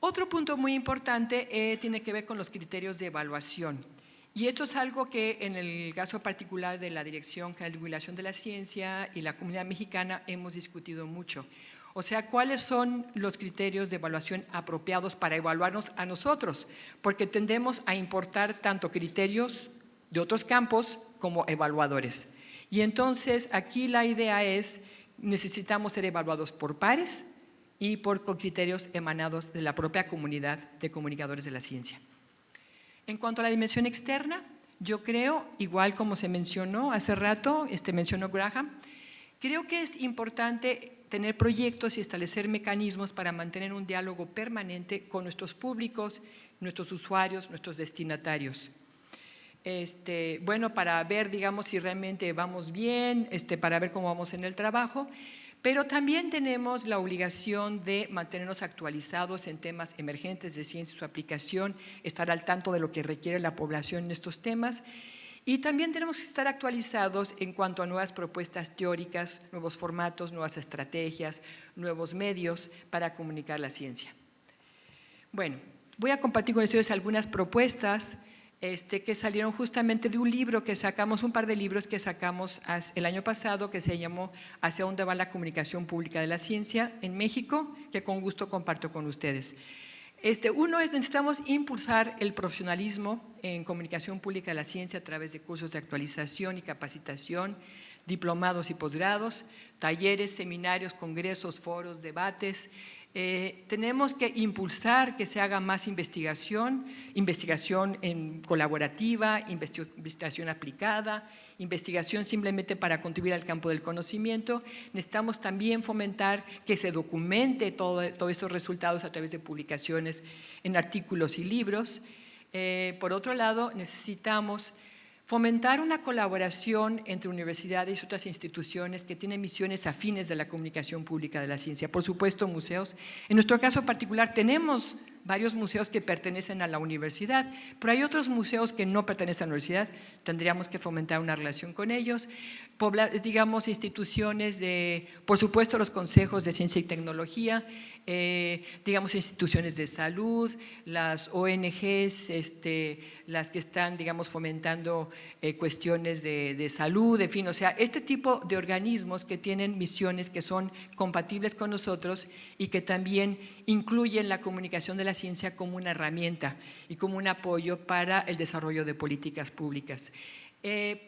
Otro punto muy importante tiene que ver con los criterios de evaluación. Y esto es algo que en el caso particular de la Dirección General de Divulgación de la Ciencia y la comunidad mexicana hemos discutido mucho. O sea, ¿cuáles son los criterios de evaluación apropiados para evaluarnos a nosotros? Porque tendemos a importar tanto criterios de otros campos como evaluadores. Y entonces aquí la idea es, necesitamos ser evaluados por pares y con criterios emanados de la propia comunidad de comunicadores de la ciencia. En cuanto a la dimensión externa, yo creo, igual como se mencionó hace rato, mencionó Graham, creo que es importante tener proyectos y establecer mecanismos para mantener un diálogo permanente con nuestros públicos, nuestros usuarios, nuestros destinatarios. Bueno, para ver, digamos, si realmente vamos bien, para ver cómo vamos en el trabajo, pero también tenemos la obligación de mantenernos actualizados en temas emergentes de ciencia y su aplicación, estar al tanto de lo que requiere la población en estos temas, y también tenemos que estar actualizados en cuanto a nuevas propuestas teóricas, nuevos formatos, nuevas estrategias, nuevos medios para comunicar la ciencia. Bueno, voy a compartir con ustedes algunas propuestas que salieron justamente de un libro que sacamos, un par de libros que sacamos el año pasado, que se llamó ¿Hacia dónde va la comunicación pública de la ciencia en México?, que con gusto comparto con ustedes. Uno es, necesitamos impulsar el profesionalismo en comunicación pública de la ciencia a través de cursos de actualización y capacitación, diplomados y posgrados, talleres, seminarios, congresos, foros, debates. Tenemos que impulsar que se haga más investigación colaborativa, investigación aplicada, investigación simplemente para contribuir al campo del conocimiento. Necesitamos también fomentar que se documente todos estos resultados a través de publicaciones en artículos y libros. Por otro lado, necesitamos fomentar una colaboración entre universidades y otras instituciones que tienen misiones afines de la comunicación pública de la ciencia. Por supuesto, museos. En nuestro caso particular tenemos varios museos que pertenecen a la universidad, pero hay otros museos que no pertenecen a la universidad. Tendríamos que fomentar una relación con ellos. Digamos, instituciones de, por supuesto, los consejos de ciencia y tecnología, digamos, instituciones de salud, las ONGs, las que están, digamos, fomentando cuestiones de salud, en fin, o sea, este tipo de organismos que tienen misiones que son compatibles con nosotros y que también incluyen la comunicación de la ciencia como una herramienta y como un apoyo para el desarrollo de políticas públicas.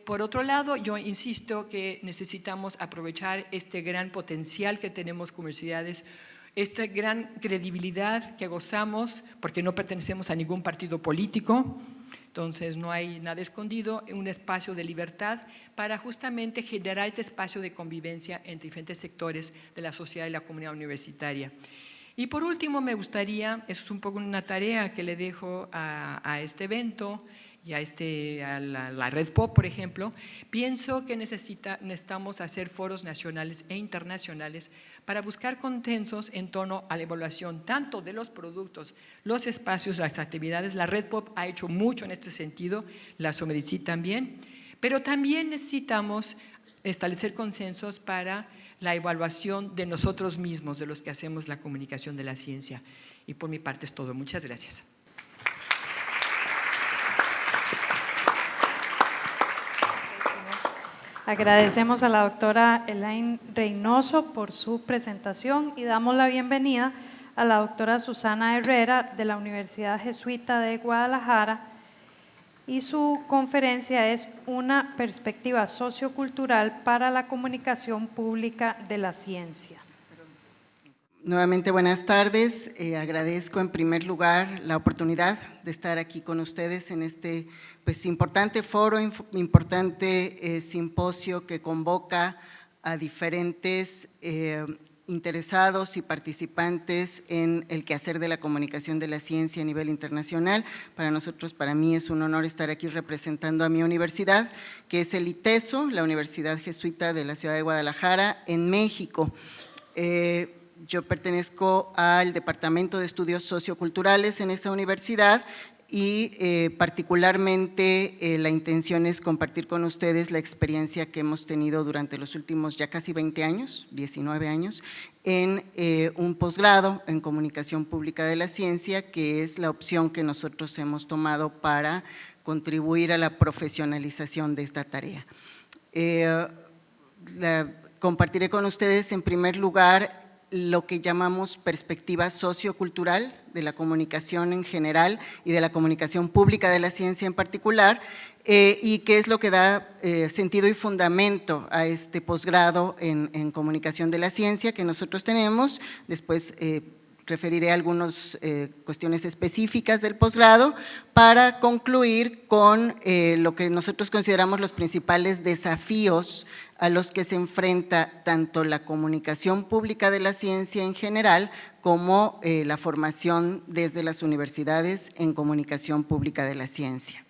Por otro lado, yo insisto que necesitamos aprovechar este gran potencial que tenemos como universidades, esta gran credibilidad que gozamos, porque no pertenecemos a ningún partido político, entonces no hay nada escondido, un espacio de libertad para justamente generar este espacio de convivencia entre diferentes sectores de la sociedad y la comunidad universitaria. Y por último, me gustaría, eso es un poco una tarea que le dejo a este evento, y a la Red POP, por ejemplo, pienso que necesitamos hacer foros nacionales e internacionales para buscar consensos en torno a la evaluación tanto de los productos, los espacios, las actividades. La Red POP ha hecho mucho en este sentido, la SOMEDICI también, pero también necesitamos establecer consensos para la evaluación de nosotros mismos, de los que hacemos la comunicación de la ciencia. Y por mi parte es todo. Muchas gracias. Agradecemos a la doctora Elaine Reynoso por su presentación y damos la bienvenida a la doctora Susana Herrera de la Universidad Jesuita de Guadalajara, y su conferencia es Una perspectiva sociocultural para la comunicación pública de la ciencia. Nuevamente buenas tardes, agradezco en primer lugar la oportunidad de estar aquí con ustedes en este importante foro, importante simposio que convoca a diferentes interesados y participantes en el quehacer de la comunicación de la ciencia a nivel internacional. Para nosotros, para mí es un honor estar aquí representando a mi universidad, que es el ITESO, la Universidad Jesuita de la Ciudad de Guadalajara, en México. Yo pertenezco al Departamento de Estudios Socioculturales en esa universidad y particularmente la intención es compartir con ustedes la experiencia que hemos tenido durante los últimos ya casi 20 años, 19 años, en un posgrado en Comunicación Pública de la Ciencia, que es la opción que nosotros hemos tomado para contribuir a la profesionalización de esta tarea. Compartiré con ustedes en primer lugar lo que llamamos perspectiva sociocultural de la comunicación en general y de la comunicación pública de la ciencia en particular, y qué es lo que da sentido y fundamento a este posgrado en comunicación de la ciencia que nosotros tenemos. Después referiré algunas cuestiones específicas del posgrado para concluir con lo que nosotros consideramos los principales desafíos a los que se enfrenta tanto la comunicación pública de la ciencia en general como la formación desde las universidades en comunicación pública de la ciencia.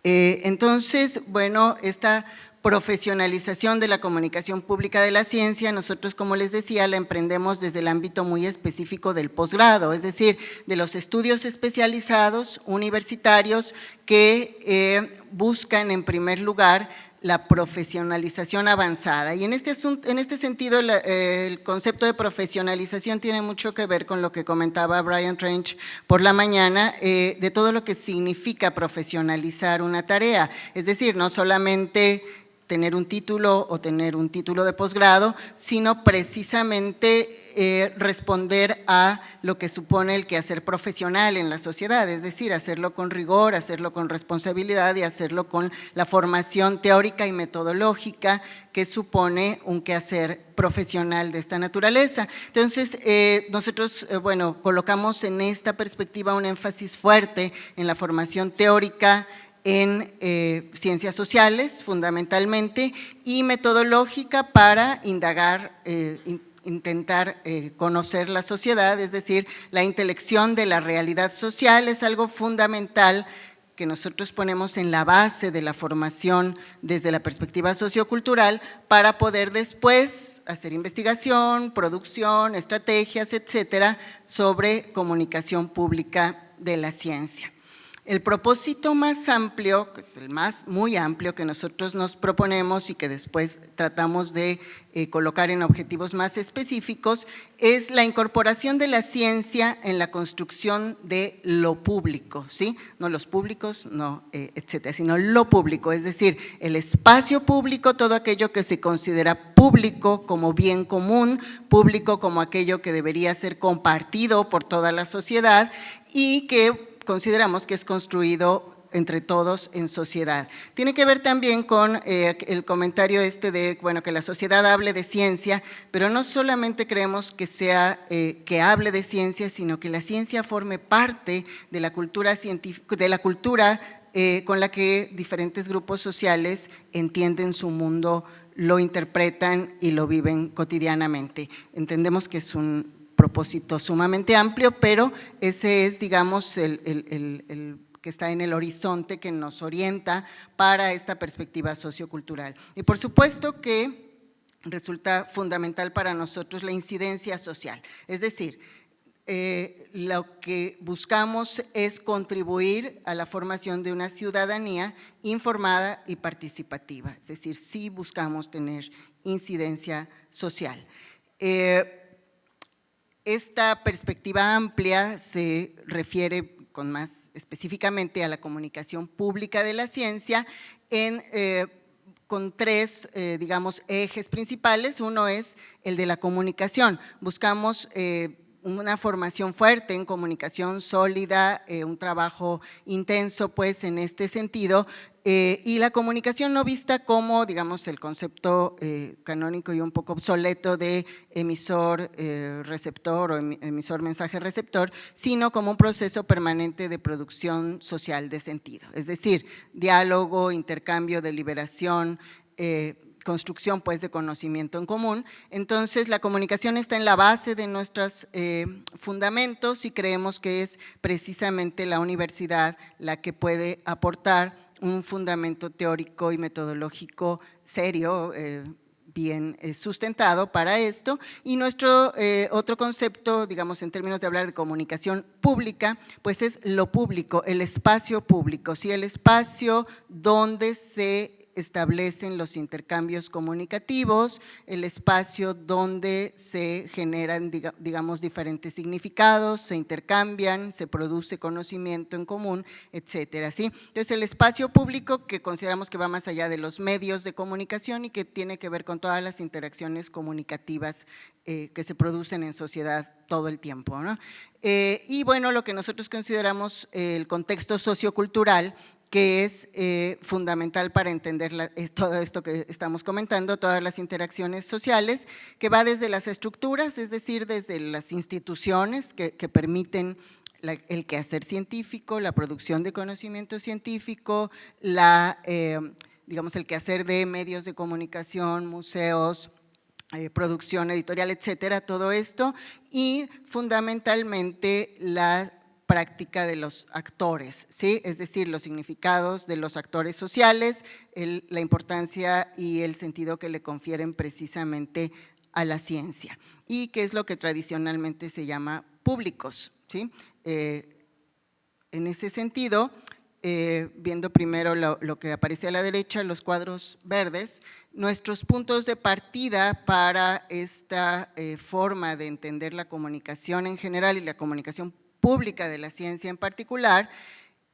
Entonces, bueno, esta profesionalización de la comunicación pública de la ciencia, nosotros, como les decía, la emprendemos desde el ámbito muy específico del posgrado, es decir, de los estudios especializados universitarios que buscan en primer lugar la profesionalización avanzada. Y en este sentido, el concepto de profesionalización tiene mucho que ver con lo que comentaba Brian Trench por la mañana, de todo lo que significa profesionalizar una tarea. Es decir, no solamente tener un título o tener un título de posgrado, sino precisamente responder a lo que supone el quehacer profesional en la sociedad, es decir, hacerlo con rigor, hacerlo con responsabilidad y hacerlo con la formación teórica y metodológica que supone un quehacer profesional de esta naturaleza. Entonces, nosotros, bueno, colocamos en esta perspectiva un énfasis fuerte en la formación teórica en ciencias sociales, fundamentalmente, y metodológica para indagar, intentar conocer la sociedad, es decir, la intelección de la realidad social es algo fundamental que nosotros ponemos en la base de la formación desde la perspectiva sociocultural para poder después hacer investigación, producción, estrategias, etcétera, sobre comunicación pública de la ciencia. El propósito más amplio, que es el muy amplio que nosotros nos proponemos y que después tratamos de colocar en objetivos más específicos, es la incorporación de la ciencia en la construcción de lo público, ¿sí? No los públicos, no, etcétera, sino lo público, es decir, el espacio público, todo aquello que se considera público como bien común, público como aquello que debería ser compartido por toda la sociedad y que consideramos que es construido entre todos en sociedad. Tiene que ver también con el comentario de, bueno, que la sociedad hable de ciencia, pero no solamente creemos que sea que hable de ciencia, sino que la ciencia forme parte de la cultura científica, de la cultura con la que diferentes grupos sociales entienden su mundo, lo interpretan y lo viven cotidianamente. Entendemos que es un propósito sumamente amplio, pero ese es, digamos, el que está en el horizonte que nos orienta para esta perspectiva sociocultural. Y por supuesto que resulta fundamental para nosotros la incidencia social, es decir, lo que buscamos es contribuir a la formación de una ciudadanía informada y participativa, es decir, sí buscamos tener incidencia social. Esta perspectiva amplia se refiere más específicamente a la comunicación pública de la ciencia con tres, digamos, ejes principales. Uno es el de la comunicación. Buscamos una formación fuerte en comunicación sólida, un trabajo intenso pues en este sentido, y la comunicación no vista como, digamos, el concepto canónico y un poco obsoleto de emisor-receptor o emisor-mensaje-receptor, sino como un proceso permanente de producción social de sentido, es decir, diálogo, intercambio, deliberación, construcción pues de conocimiento en común. Entonces la comunicación está en la base de nuestros fundamentos y creemos que es precisamente la universidad la que puede aportar un fundamento teórico y metodológico serio, bien sustentado para esto. Y nuestro otro concepto, digamos, en términos de hablar de comunicación pública, pues es lo público, el espacio público, ¿sí? El espacio donde se establecen los intercambios comunicativos, el espacio donde se generan, digamos, diferentes significados, se intercambian, se produce conocimiento en común, etcétera, ¿sí? Entonces, el espacio público que consideramos que va más allá de los medios de comunicación y que tiene que ver con todas las interacciones comunicativas que se producen en sociedad todo el tiempo, ¿no? Y bueno, lo que nosotros consideramos el contexto sociocultural, que es fundamental para entender todo esto que estamos comentando, todas las interacciones sociales, que va desde las estructuras, es decir, desde las instituciones que permiten el quehacer científico, la producción de conocimiento científico, digamos, el quehacer de medios de comunicación, museos, producción editorial, etcétera, todo esto, y fundamentalmente la práctica de los actores, ¿sí? Es decir, los significados de los actores sociales, la importancia y el sentido que le confieren precisamente a la ciencia, y que es lo que tradicionalmente se llama públicos, ¿sí? En ese sentido, viendo primero lo que aparece a la derecha, los cuadros verdes, nuestros puntos de partida para esta forma de entender la comunicación en general y la comunicación pública de la ciencia en particular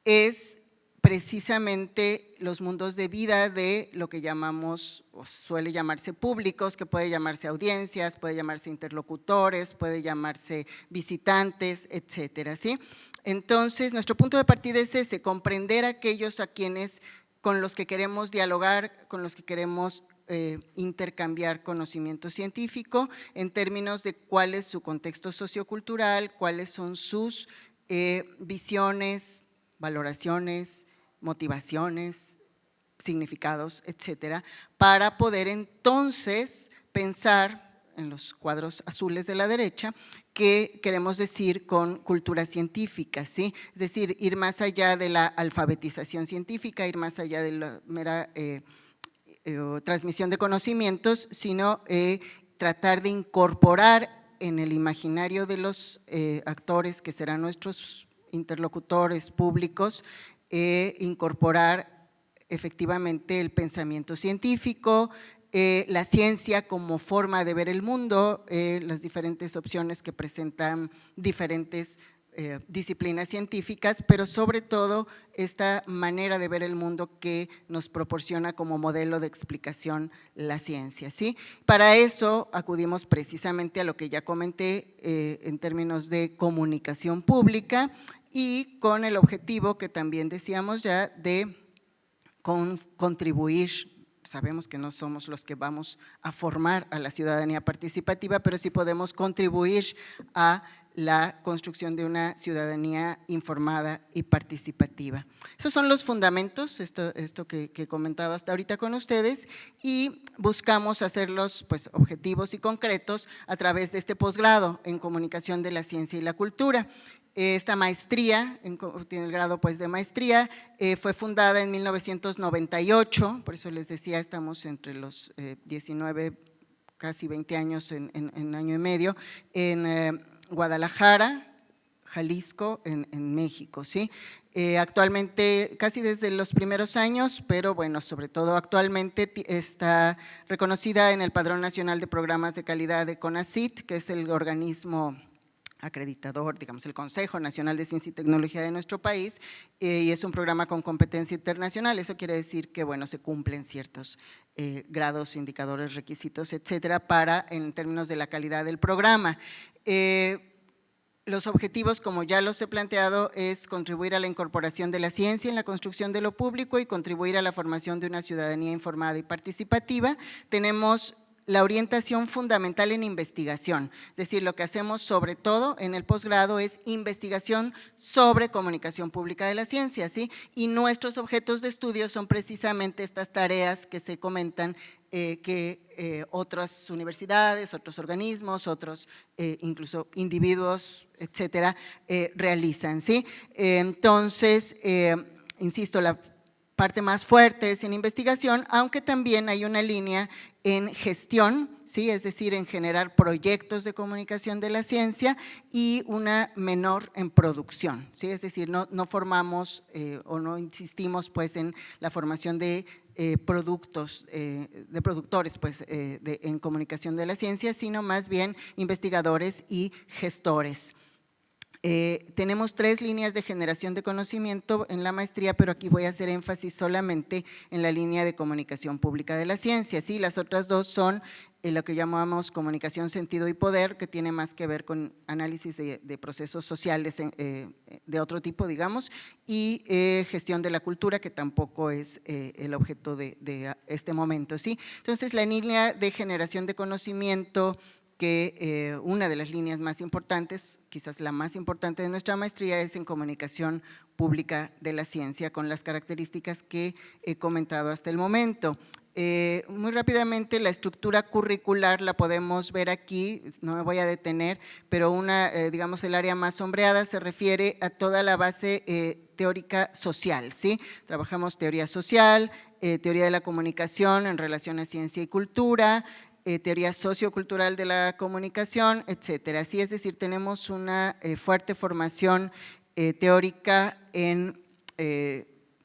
es precisamente los mundos de vida de lo que llamamos, o suele llamarse públicos, que puede llamarse audiencias, puede llamarse interlocutores, puede llamarse visitantes, etcétera, ¿sí? Entonces, nuestro punto de partida es ese, comprender a aquellos a quienes, con los que queremos dialogar, con los que queremos intercambiar conocimiento científico en términos de cuál es su contexto sociocultural, cuáles son sus visiones, valoraciones, motivaciones, significados, etcétera, para poder entonces pensar en los cuadros azules de la derecha qué queremos decir con cultura científica, ¿sí? Es decir, ir más allá de la alfabetización científica, ir más allá de la mera transmisión de conocimientos, sino tratar de incorporar en el imaginario de los actores que serán nuestros interlocutores públicos, incorporar efectivamente el pensamiento científico, la ciencia como forma de ver el mundo, las diferentes opciones que presentan diferentes disciplinas científicas, pero sobre todo esta manera de ver el mundo que nos proporciona como modelo de explicación la ciencia, ¿sí? Para eso acudimos precisamente a lo que ya comenté en términos de comunicación pública y con el objetivo que también decíamos ya de contribuir. Sabemos que no somos los que vamos a formar a la ciudadanía participativa, pero sí podemos contribuir a la construcción de una ciudadanía informada y participativa. Esos son los fundamentos, esto que comentaba hasta ahorita con ustedes, y buscamos hacerlos pues, objetivos y concretos a través de este posgrado en comunicación de la ciencia y la cultura. Esta maestría, tiene el grado pues de maestría, fue fundada en 1998, por eso les decía, estamos entre los 19, casi 20 años en año y medio, en Guadalajara, Jalisco, en México, ¿sí? Actualmente, casi desde los primeros años, pero bueno, sobre todo actualmente está reconocida en el Padrón Nacional de Programas de Calidad de CONACYT, que es el organismo acreditador, digamos, el Consejo Nacional de Ciencia y Tecnología de nuestro país, y es un programa con competencia internacional. Eso quiere decir que, bueno, se cumplen ciertos grados, indicadores, requisitos, etcétera, en términos de la calidad del programa. Los objetivos, como ya los he planteado, es contribuir a la incorporación de la ciencia en la construcción de lo público y contribuir a la formación de una ciudadanía informada y participativa. Tenemos la orientación fundamental en investigación, es decir, lo que hacemos sobre todo en el posgrado es investigación sobre comunicación pública de la ciencia, ¿sí? Y nuestros objetos de estudio son precisamente estas tareas que se comentan que otras universidades, otros organismos, otros incluso individuos, etcétera, realizan, ¿sí? Entonces, insisto, la parte más fuerte es en investigación, aunque también hay una línea en gestión, ¿sí? Es decir, en generar proyectos de comunicación de la ciencia y una menor en producción, ¿sí? Es decir, no formamos o no insistimos pues, en la formación de productores pues, en comunicación de la ciencia, sino más bien investigadores y gestores. Tenemos 3 líneas de generación de conocimiento en la maestría, pero aquí voy a hacer énfasis solamente en la línea de comunicación pública de la ciencia, ¿sí? Las otras 2 son lo que llamamos comunicación, sentido y poder, que tiene más que ver con análisis de procesos sociales de otro tipo, digamos, y gestión de la cultura, que tampoco es el objeto de este momento, ¿sí? Entonces, la línea de generación de conocimiento, que una de las líneas más importantes, quizás la más importante de nuestra maestría, es en comunicación pública de la ciencia, con las características que he comentado hasta el momento. Muy rápidamente, la estructura curricular la podemos ver aquí, no me voy a detener, pero digamos el área más sombreada se refiere a toda la base teórica social, ¿sí? Trabajamos teoría social, teoría de la comunicación en relación a ciencia y cultura, teoría sociocultural de la comunicación, etcétera. Así es decir, tenemos una fuerte formación teórica en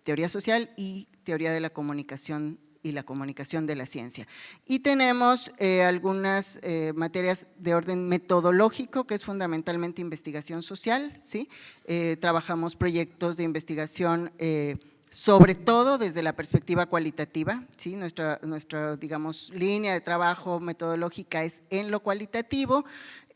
teoría social y teoría de la comunicación y la comunicación de la ciencia. Y tenemos algunas materias de orden metodológico, que es fundamentalmente investigación social, ¿sí? Trabajamos proyectos de investigación sobre todo desde la perspectiva cualitativa, ¿sí? Nuestra, digamos, línea de trabajo metodológica es en lo cualitativo,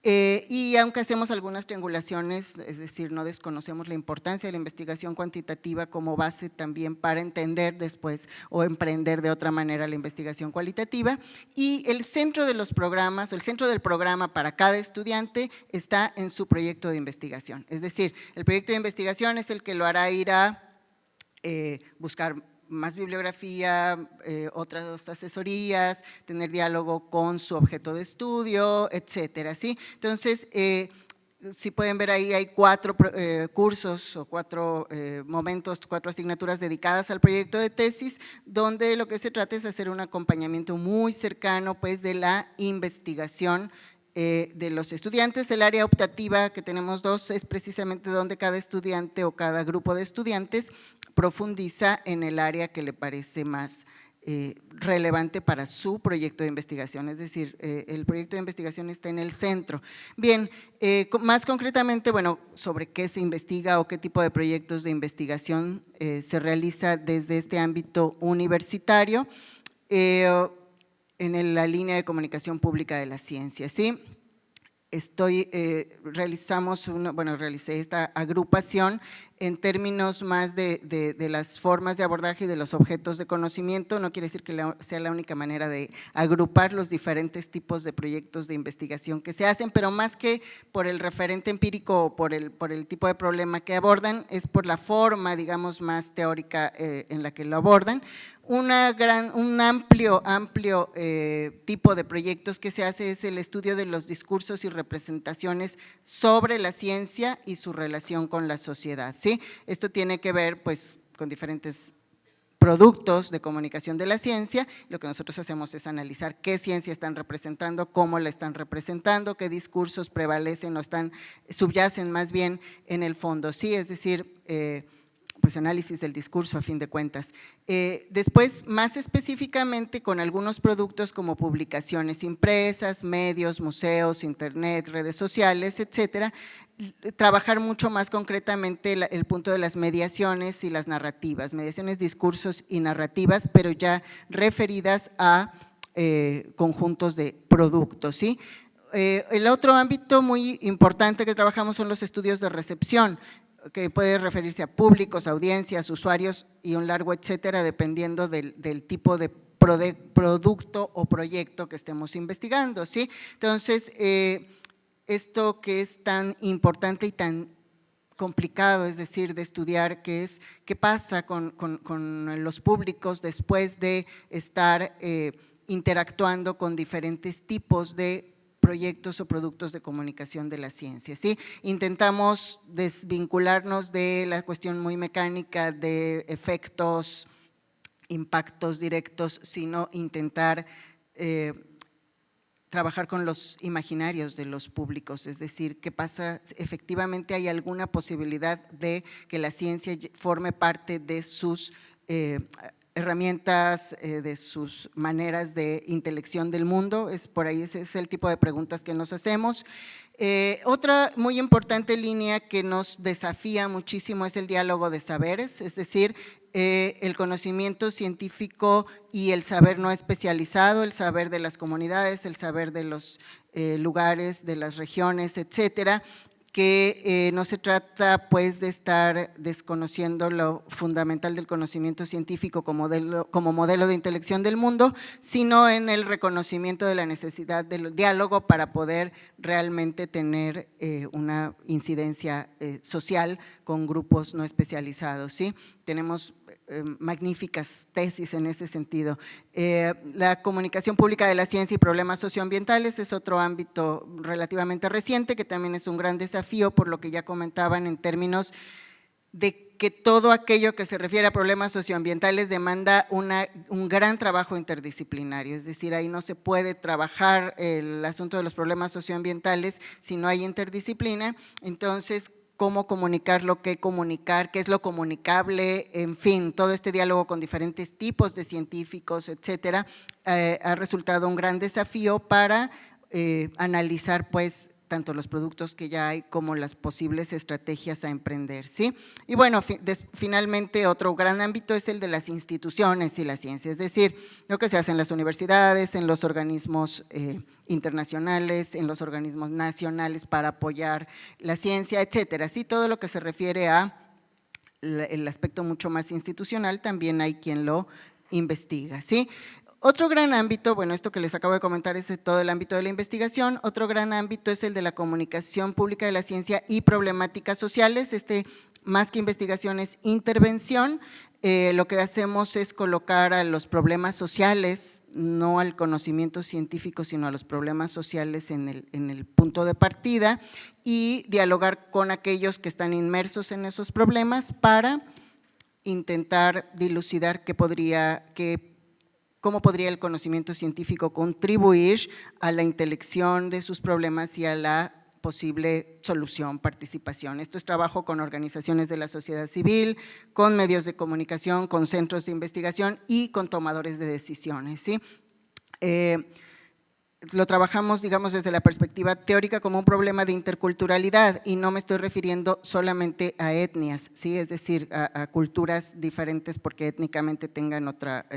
y aunque hacemos algunas triangulaciones, es decir, no desconocemos la importancia de la investigación cuantitativa como base también para entender después o emprender de otra manera la investigación cualitativa, y el centro de los programas, o el centro del programa para cada estudiante está en su proyecto de investigación, es decir, el proyecto de investigación es el que lo hará ir a buscar más bibliografía, otras asesorías, tener diálogo con su objeto de estudio, etcétera, ¿sí? Entonces, si pueden ver ahí hay 4 cursos o 4 momentos, 4 asignaturas dedicadas al proyecto de tesis, donde lo que se trata es hacer un acompañamiento muy cercano pues de la investigación de los estudiantes. El área optativa, que tenemos 2, es precisamente donde cada estudiante o cada grupo de estudiantes profundiza en el área que le parece más relevante para su proyecto de investigación, es decir, el proyecto de investigación está en el centro. Bien, más concretamente, bueno, sobre qué se investiga o qué tipo de proyectos de investigación se realiza desde este ámbito universitario, en la línea de comunicación pública de la ciencia, ¿sí? Realicé esta agrupación en términos más de las formas de abordaje y de los objetos de conocimiento. No quiere decir que sea la única manera de agrupar los diferentes tipos de proyectos de investigación que se hacen, pero más que por el referente empírico o por el tipo de problema que abordan, es por la forma, digamos, más teórica en la que lo abordan. Un amplio tipo de proyectos que se hace es el estudio de los discursos y representaciones sobre la ciencia y su relación con la sociedad, ¿sí? Esto tiene que ver pues con diferentes productos de comunicación de la ciencia. Lo que nosotros hacemos es analizar qué ciencia están representando, cómo la están representando, qué discursos prevalecen o subyacen más bien en el fondo, ¿sí? Es decir, pues análisis del discurso a fin de cuentas. Después, más específicamente con algunos productos como publicaciones impresas, medios, museos, internet, redes sociales, etcétera, trabajar mucho más concretamente el punto de las mediaciones y las narrativas, mediaciones, discursos y narrativas, pero ya referidas a conjuntos de productos, ¿sí? El otro ámbito muy importante que trabajamos son los estudios de recepción, que puede referirse a públicos, audiencias, usuarios y un largo etcétera, dependiendo del tipo de producto o proyecto que estemos investigando, ¿sí? Entonces, esto que es tan importante y tan complicado, es decir, de estudiar, que es qué pasa con los públicos después de estar interactuando con diferentes tipos de proyectos o productos de comunicación de la ciencia, ¿sí? Intentamos desvincularnos de la cuestión muy mecánica de efectos, impactos directos, sino intentar trabajar con los imaginarios de los públicos, es decir, qué pasa, efectivamente hay alguna posibilidad de que la ciencia forme parte de sus herramientas, de sus maneras de intelección del mundo. Por ahí ese es el tipo de preguntas que nos hacemos. Otra muy importante línea que nos desafía muchísimo es el diálogo de saberes, es decir, el conocimiento científico y el saber no especializado, el saber de las comunidades, el saber de los lugares, de las regiones, etcétera, que no se trata pues de estar desconociendo lo fundamental del conocimiento científico como modelo de intelección del mundo, sino en el reconocimiento de la necesidad del diálogo para poder realmente tener una incidencia social con grupos no especializados, ¿sí? Tenemos magníficas tesis en ese sentido. La comunicación pública de la ciencia y problemas socioambientales es otro ámbito relativamente reciente que también es un gran desafío, por lo que ya comentaban en términos de que todo aquello que se refiere a problemas socioambientales demanda un gran trabajo interdisciplinario, es decir, ahí no se puede trabajar el asunto de los problemas socioambientales si no hay interdisciplina. Entonces, cómo comunicar lo que comunicar, qué es lo comunicable, en fin, todo este diálogo con diferentes tipos de científicos, etcétera, ha resultado un gran desafío para analizar pues tanto los productos que ya hay como las posibles estrategias a emprender, ¿sí? Y bueno, finalmente otro gran ámbito es el de las instituciones y la ciencia, es decir, lo que se hace en las universidades, en los organismos internacionales, en los organismos nacionales para apoyar la ciencia, etcétera, ¿sí? Todo lo que se refiere a el aspecto mucho más institucional, también hay quien lo investiga, ¿sí? Otro gran ámbito, bueno, esto que les acabo de comentar es de todo el ámbito de la investigación, otro gran ámbito es el de la comunicación pública de la ciencia y problemáticas sociales, más que investigación es intervención, lo que hacemos es colocar a los problemas sociales, no al conocimiento científico, sino a los problemas sociales en el punto de partida y dialogar con aquellos que están inmersos en esos problemas para intentar dilucidar cómo podría el conocimiento científico contribuir a la intelección de sus problemas y a la posible solución, participación. Esto es trabajo con organizaciones de la sociedad civil, con medios de comunicación, con centros de investigación y con tomadores de decisiones, ¿sí? Lo trabajamos, digamos, desde la perspectiva teórica como un problema de interculturalidad y no me estoy refiriendo solamente a etnias, ¿sí? Es decir, a culturas diferentes porque étnicamente tengan otra,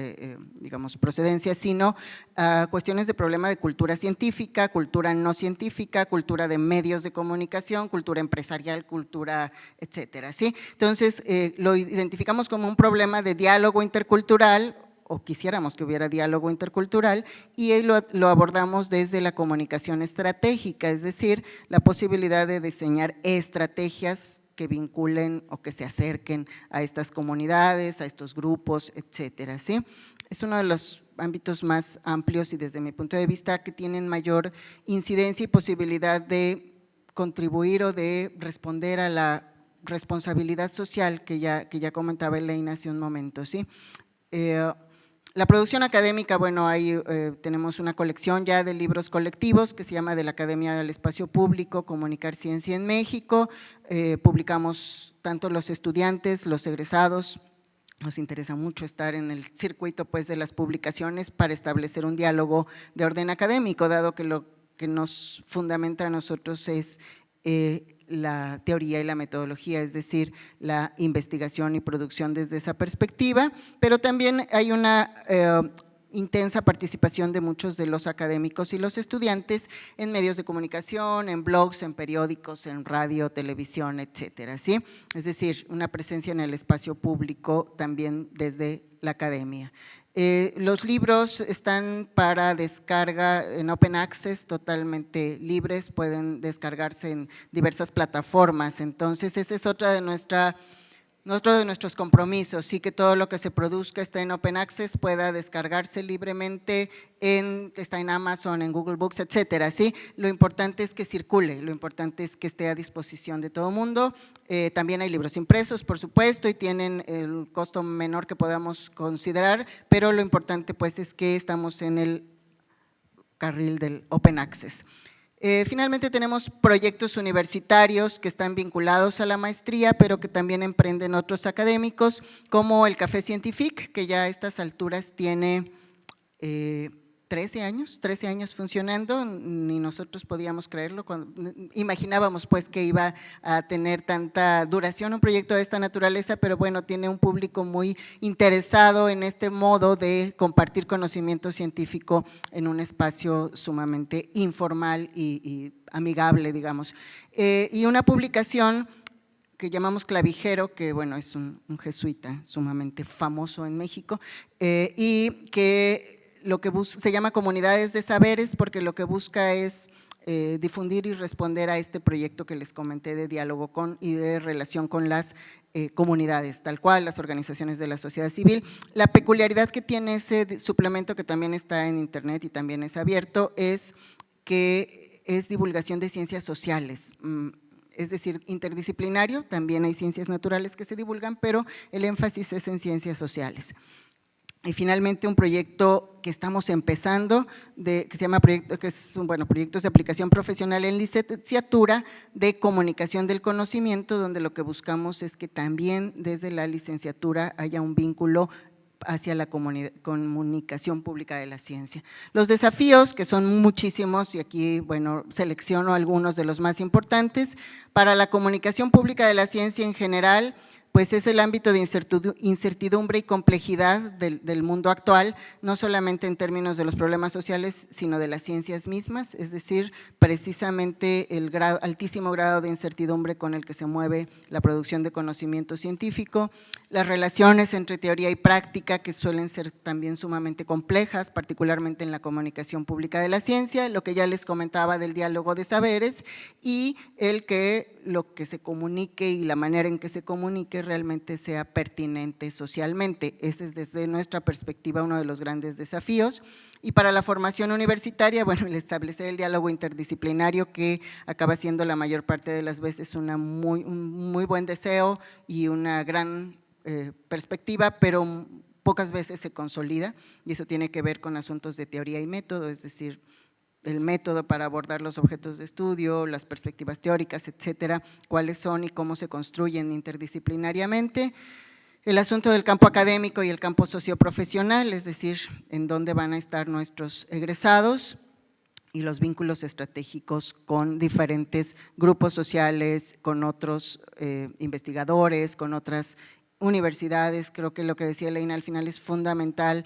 digamos, procedencia, sino a cuestiones de problema de cultura científica, cultura no científica, cultura de medios de comunicación, cultura empresarial, cultura, etcétera, ¿sí? Entonces, lo identificamos como un problema de diálogo intercultural o quisiéramos que hubiera diálogo intercultural y lo abordamos desde la comunicación estratégica, es decir, la posibilidad de diseñar estrategias que vinculen o que se acerquen a estas comunidades, a estos grupos, etcétera, ¿sí? Es uno de los ámbitos más amplios y desde mi punto de vista que tienen mayor incidencia y posibilidad de contribuir o de responder a la responsabilidad social que ya comentaba Elaine hace un momento, ¿sí? La producción académica, bueno, ahí tenemos una colección ya de libros colectivos que se llama de la Academia del Espacio Público, Comunicar Ciencia en México, publicamos tanto los estudiantes, los egresados, nos interesa mucho estar en el circuito pues de las publicaciones para establecer un diálogo de orden académico, dado que lo que nos fundamenta a nosotros es la teoría y la metodología, es decir, la investigación y producción desde esa perspectiva, pero también hay una intensa participación de muchos de los académicos y los estudiantes en medios de comunicación, en blogs, en periódicos, en radio, televisión, etcétera, ¿sí? Es decir, una presencia en el espacio público también desde la academia. Los libros están para descarga en Open Access, totalmente libres, pueden descargarse en diversas plataformas, entonces ese es otro de nuestros compromisos, sí, que todo lo que se produzca esté en Open Access, pueda descargarse libremente, está en Amazon, en Google Books, etcétera, ¿sí? Lo importante es que circule, lo importante es que esté a disposición de todo mundo. También hay libros impresos, por supuesto, y tienen el costo menor que podamos considerar, pero lo importante pues es que estamos en el carril del Open Access. Finalmente tenemos proyectos universitarios que están vinculados a la maestría, pero que también emprenden otros académicos, como el Café Científic, que ya a estas alturas tiene 13 años funcionando, ni nosotros podíamos creerlo, imaginábamos pues que iba a tener tanta duración un proyecto de esta naturaleza, pero bueno, tiene un público muy interesado en este modo de compartir conocimiento científico en un espacio sumamente informal y amigable, digamos. Y una publicación que llamamos Clavijero, que bueno, es un jesuita sumamente famoso en México, y que lo que se llama Comunidades de Saberes, porque lo que busca es difundir y responder a este proyecto que les comenté de diálogo y de relación con las comunidades, tal cual, las organizaciones de la sociedad civil. La peculiaridad que tiene ese suplemento, que también está en internet y también es abierto, es que es divulgación de ciencias sociales, es decir, interdisciplinario, también hay ciencias naturales que se divulgan, pero el énfasis es en ciencias sociales. Y finalmente un proyecto que estamos empezando, que se llama Proyectos de Aplicación Profesional en Licenciatura de Comunicación del Conocimiento, donde lo que buscamos es que también desde la licenciatura haya un vínculo hacia la comunicación pública de la ciencia. Los desafíos, que son muchísimos, y aquí, bueno, selecciono algunos de los más importantes, para la comunicación pública de la ciencia en general, pues es el ámbito de incertidumbre y complejidad del mundo actual, no solamente en términos de los problemas sociales, sino de las ciencias mismas, es decir, precisamente el altísimo grado de incertidumbre con el que se mueve la producción de conocimiento científico, las relaciones entre teoría y práctica, que suelen ser también sumamente complejas, particularmente en la comunicación pública de la ciencia, lo que ya les comentaba del diálogo de saberes, y el que lo que se comunique y la manera en que se comunique realmente sea pertinente socialmente. Ese es desde nuestra perspectiva uno de los grandes desafíos. Y para la formación universitaria, bueno, el establecer el diálogo interdisciplinario, que acaba siendo la mayor parte de las veces un muy buen deseo y una gran perspectiva, pero pocas veces se consolida, y eso tiene que ver con asuntos de teoría y método, es decir, el método para abordar los objetos de estudio, las perspectivas teóricas, etcétera, cuáles son y cómo se construyen interdisciplinariamente. El asunto del campo académico y el campo socioprofesional, es decir, en dónde van a estar nuestros egresados, y los vínculos estratégicos con diferentes grupos sociales, con otros investigadores, con otras universidades. Creo que lo que decía Elena al final es fundamental,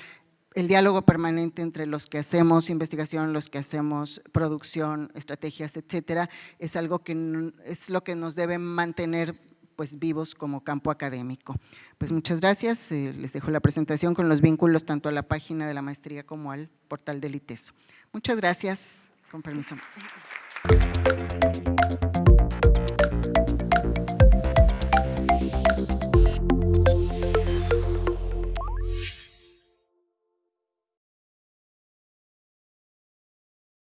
el diálogo permanente entre los que hacemos investigación, los que hacemos producción, estrategias, etcétera, es algo que es lo que nos debe mantener pues vivos como campo académico. Pues muchas gracias, les dejo la presentación con los vínculos tanto a la página de la maestría como al portal del ITESO. Muchas gracias, con permiso.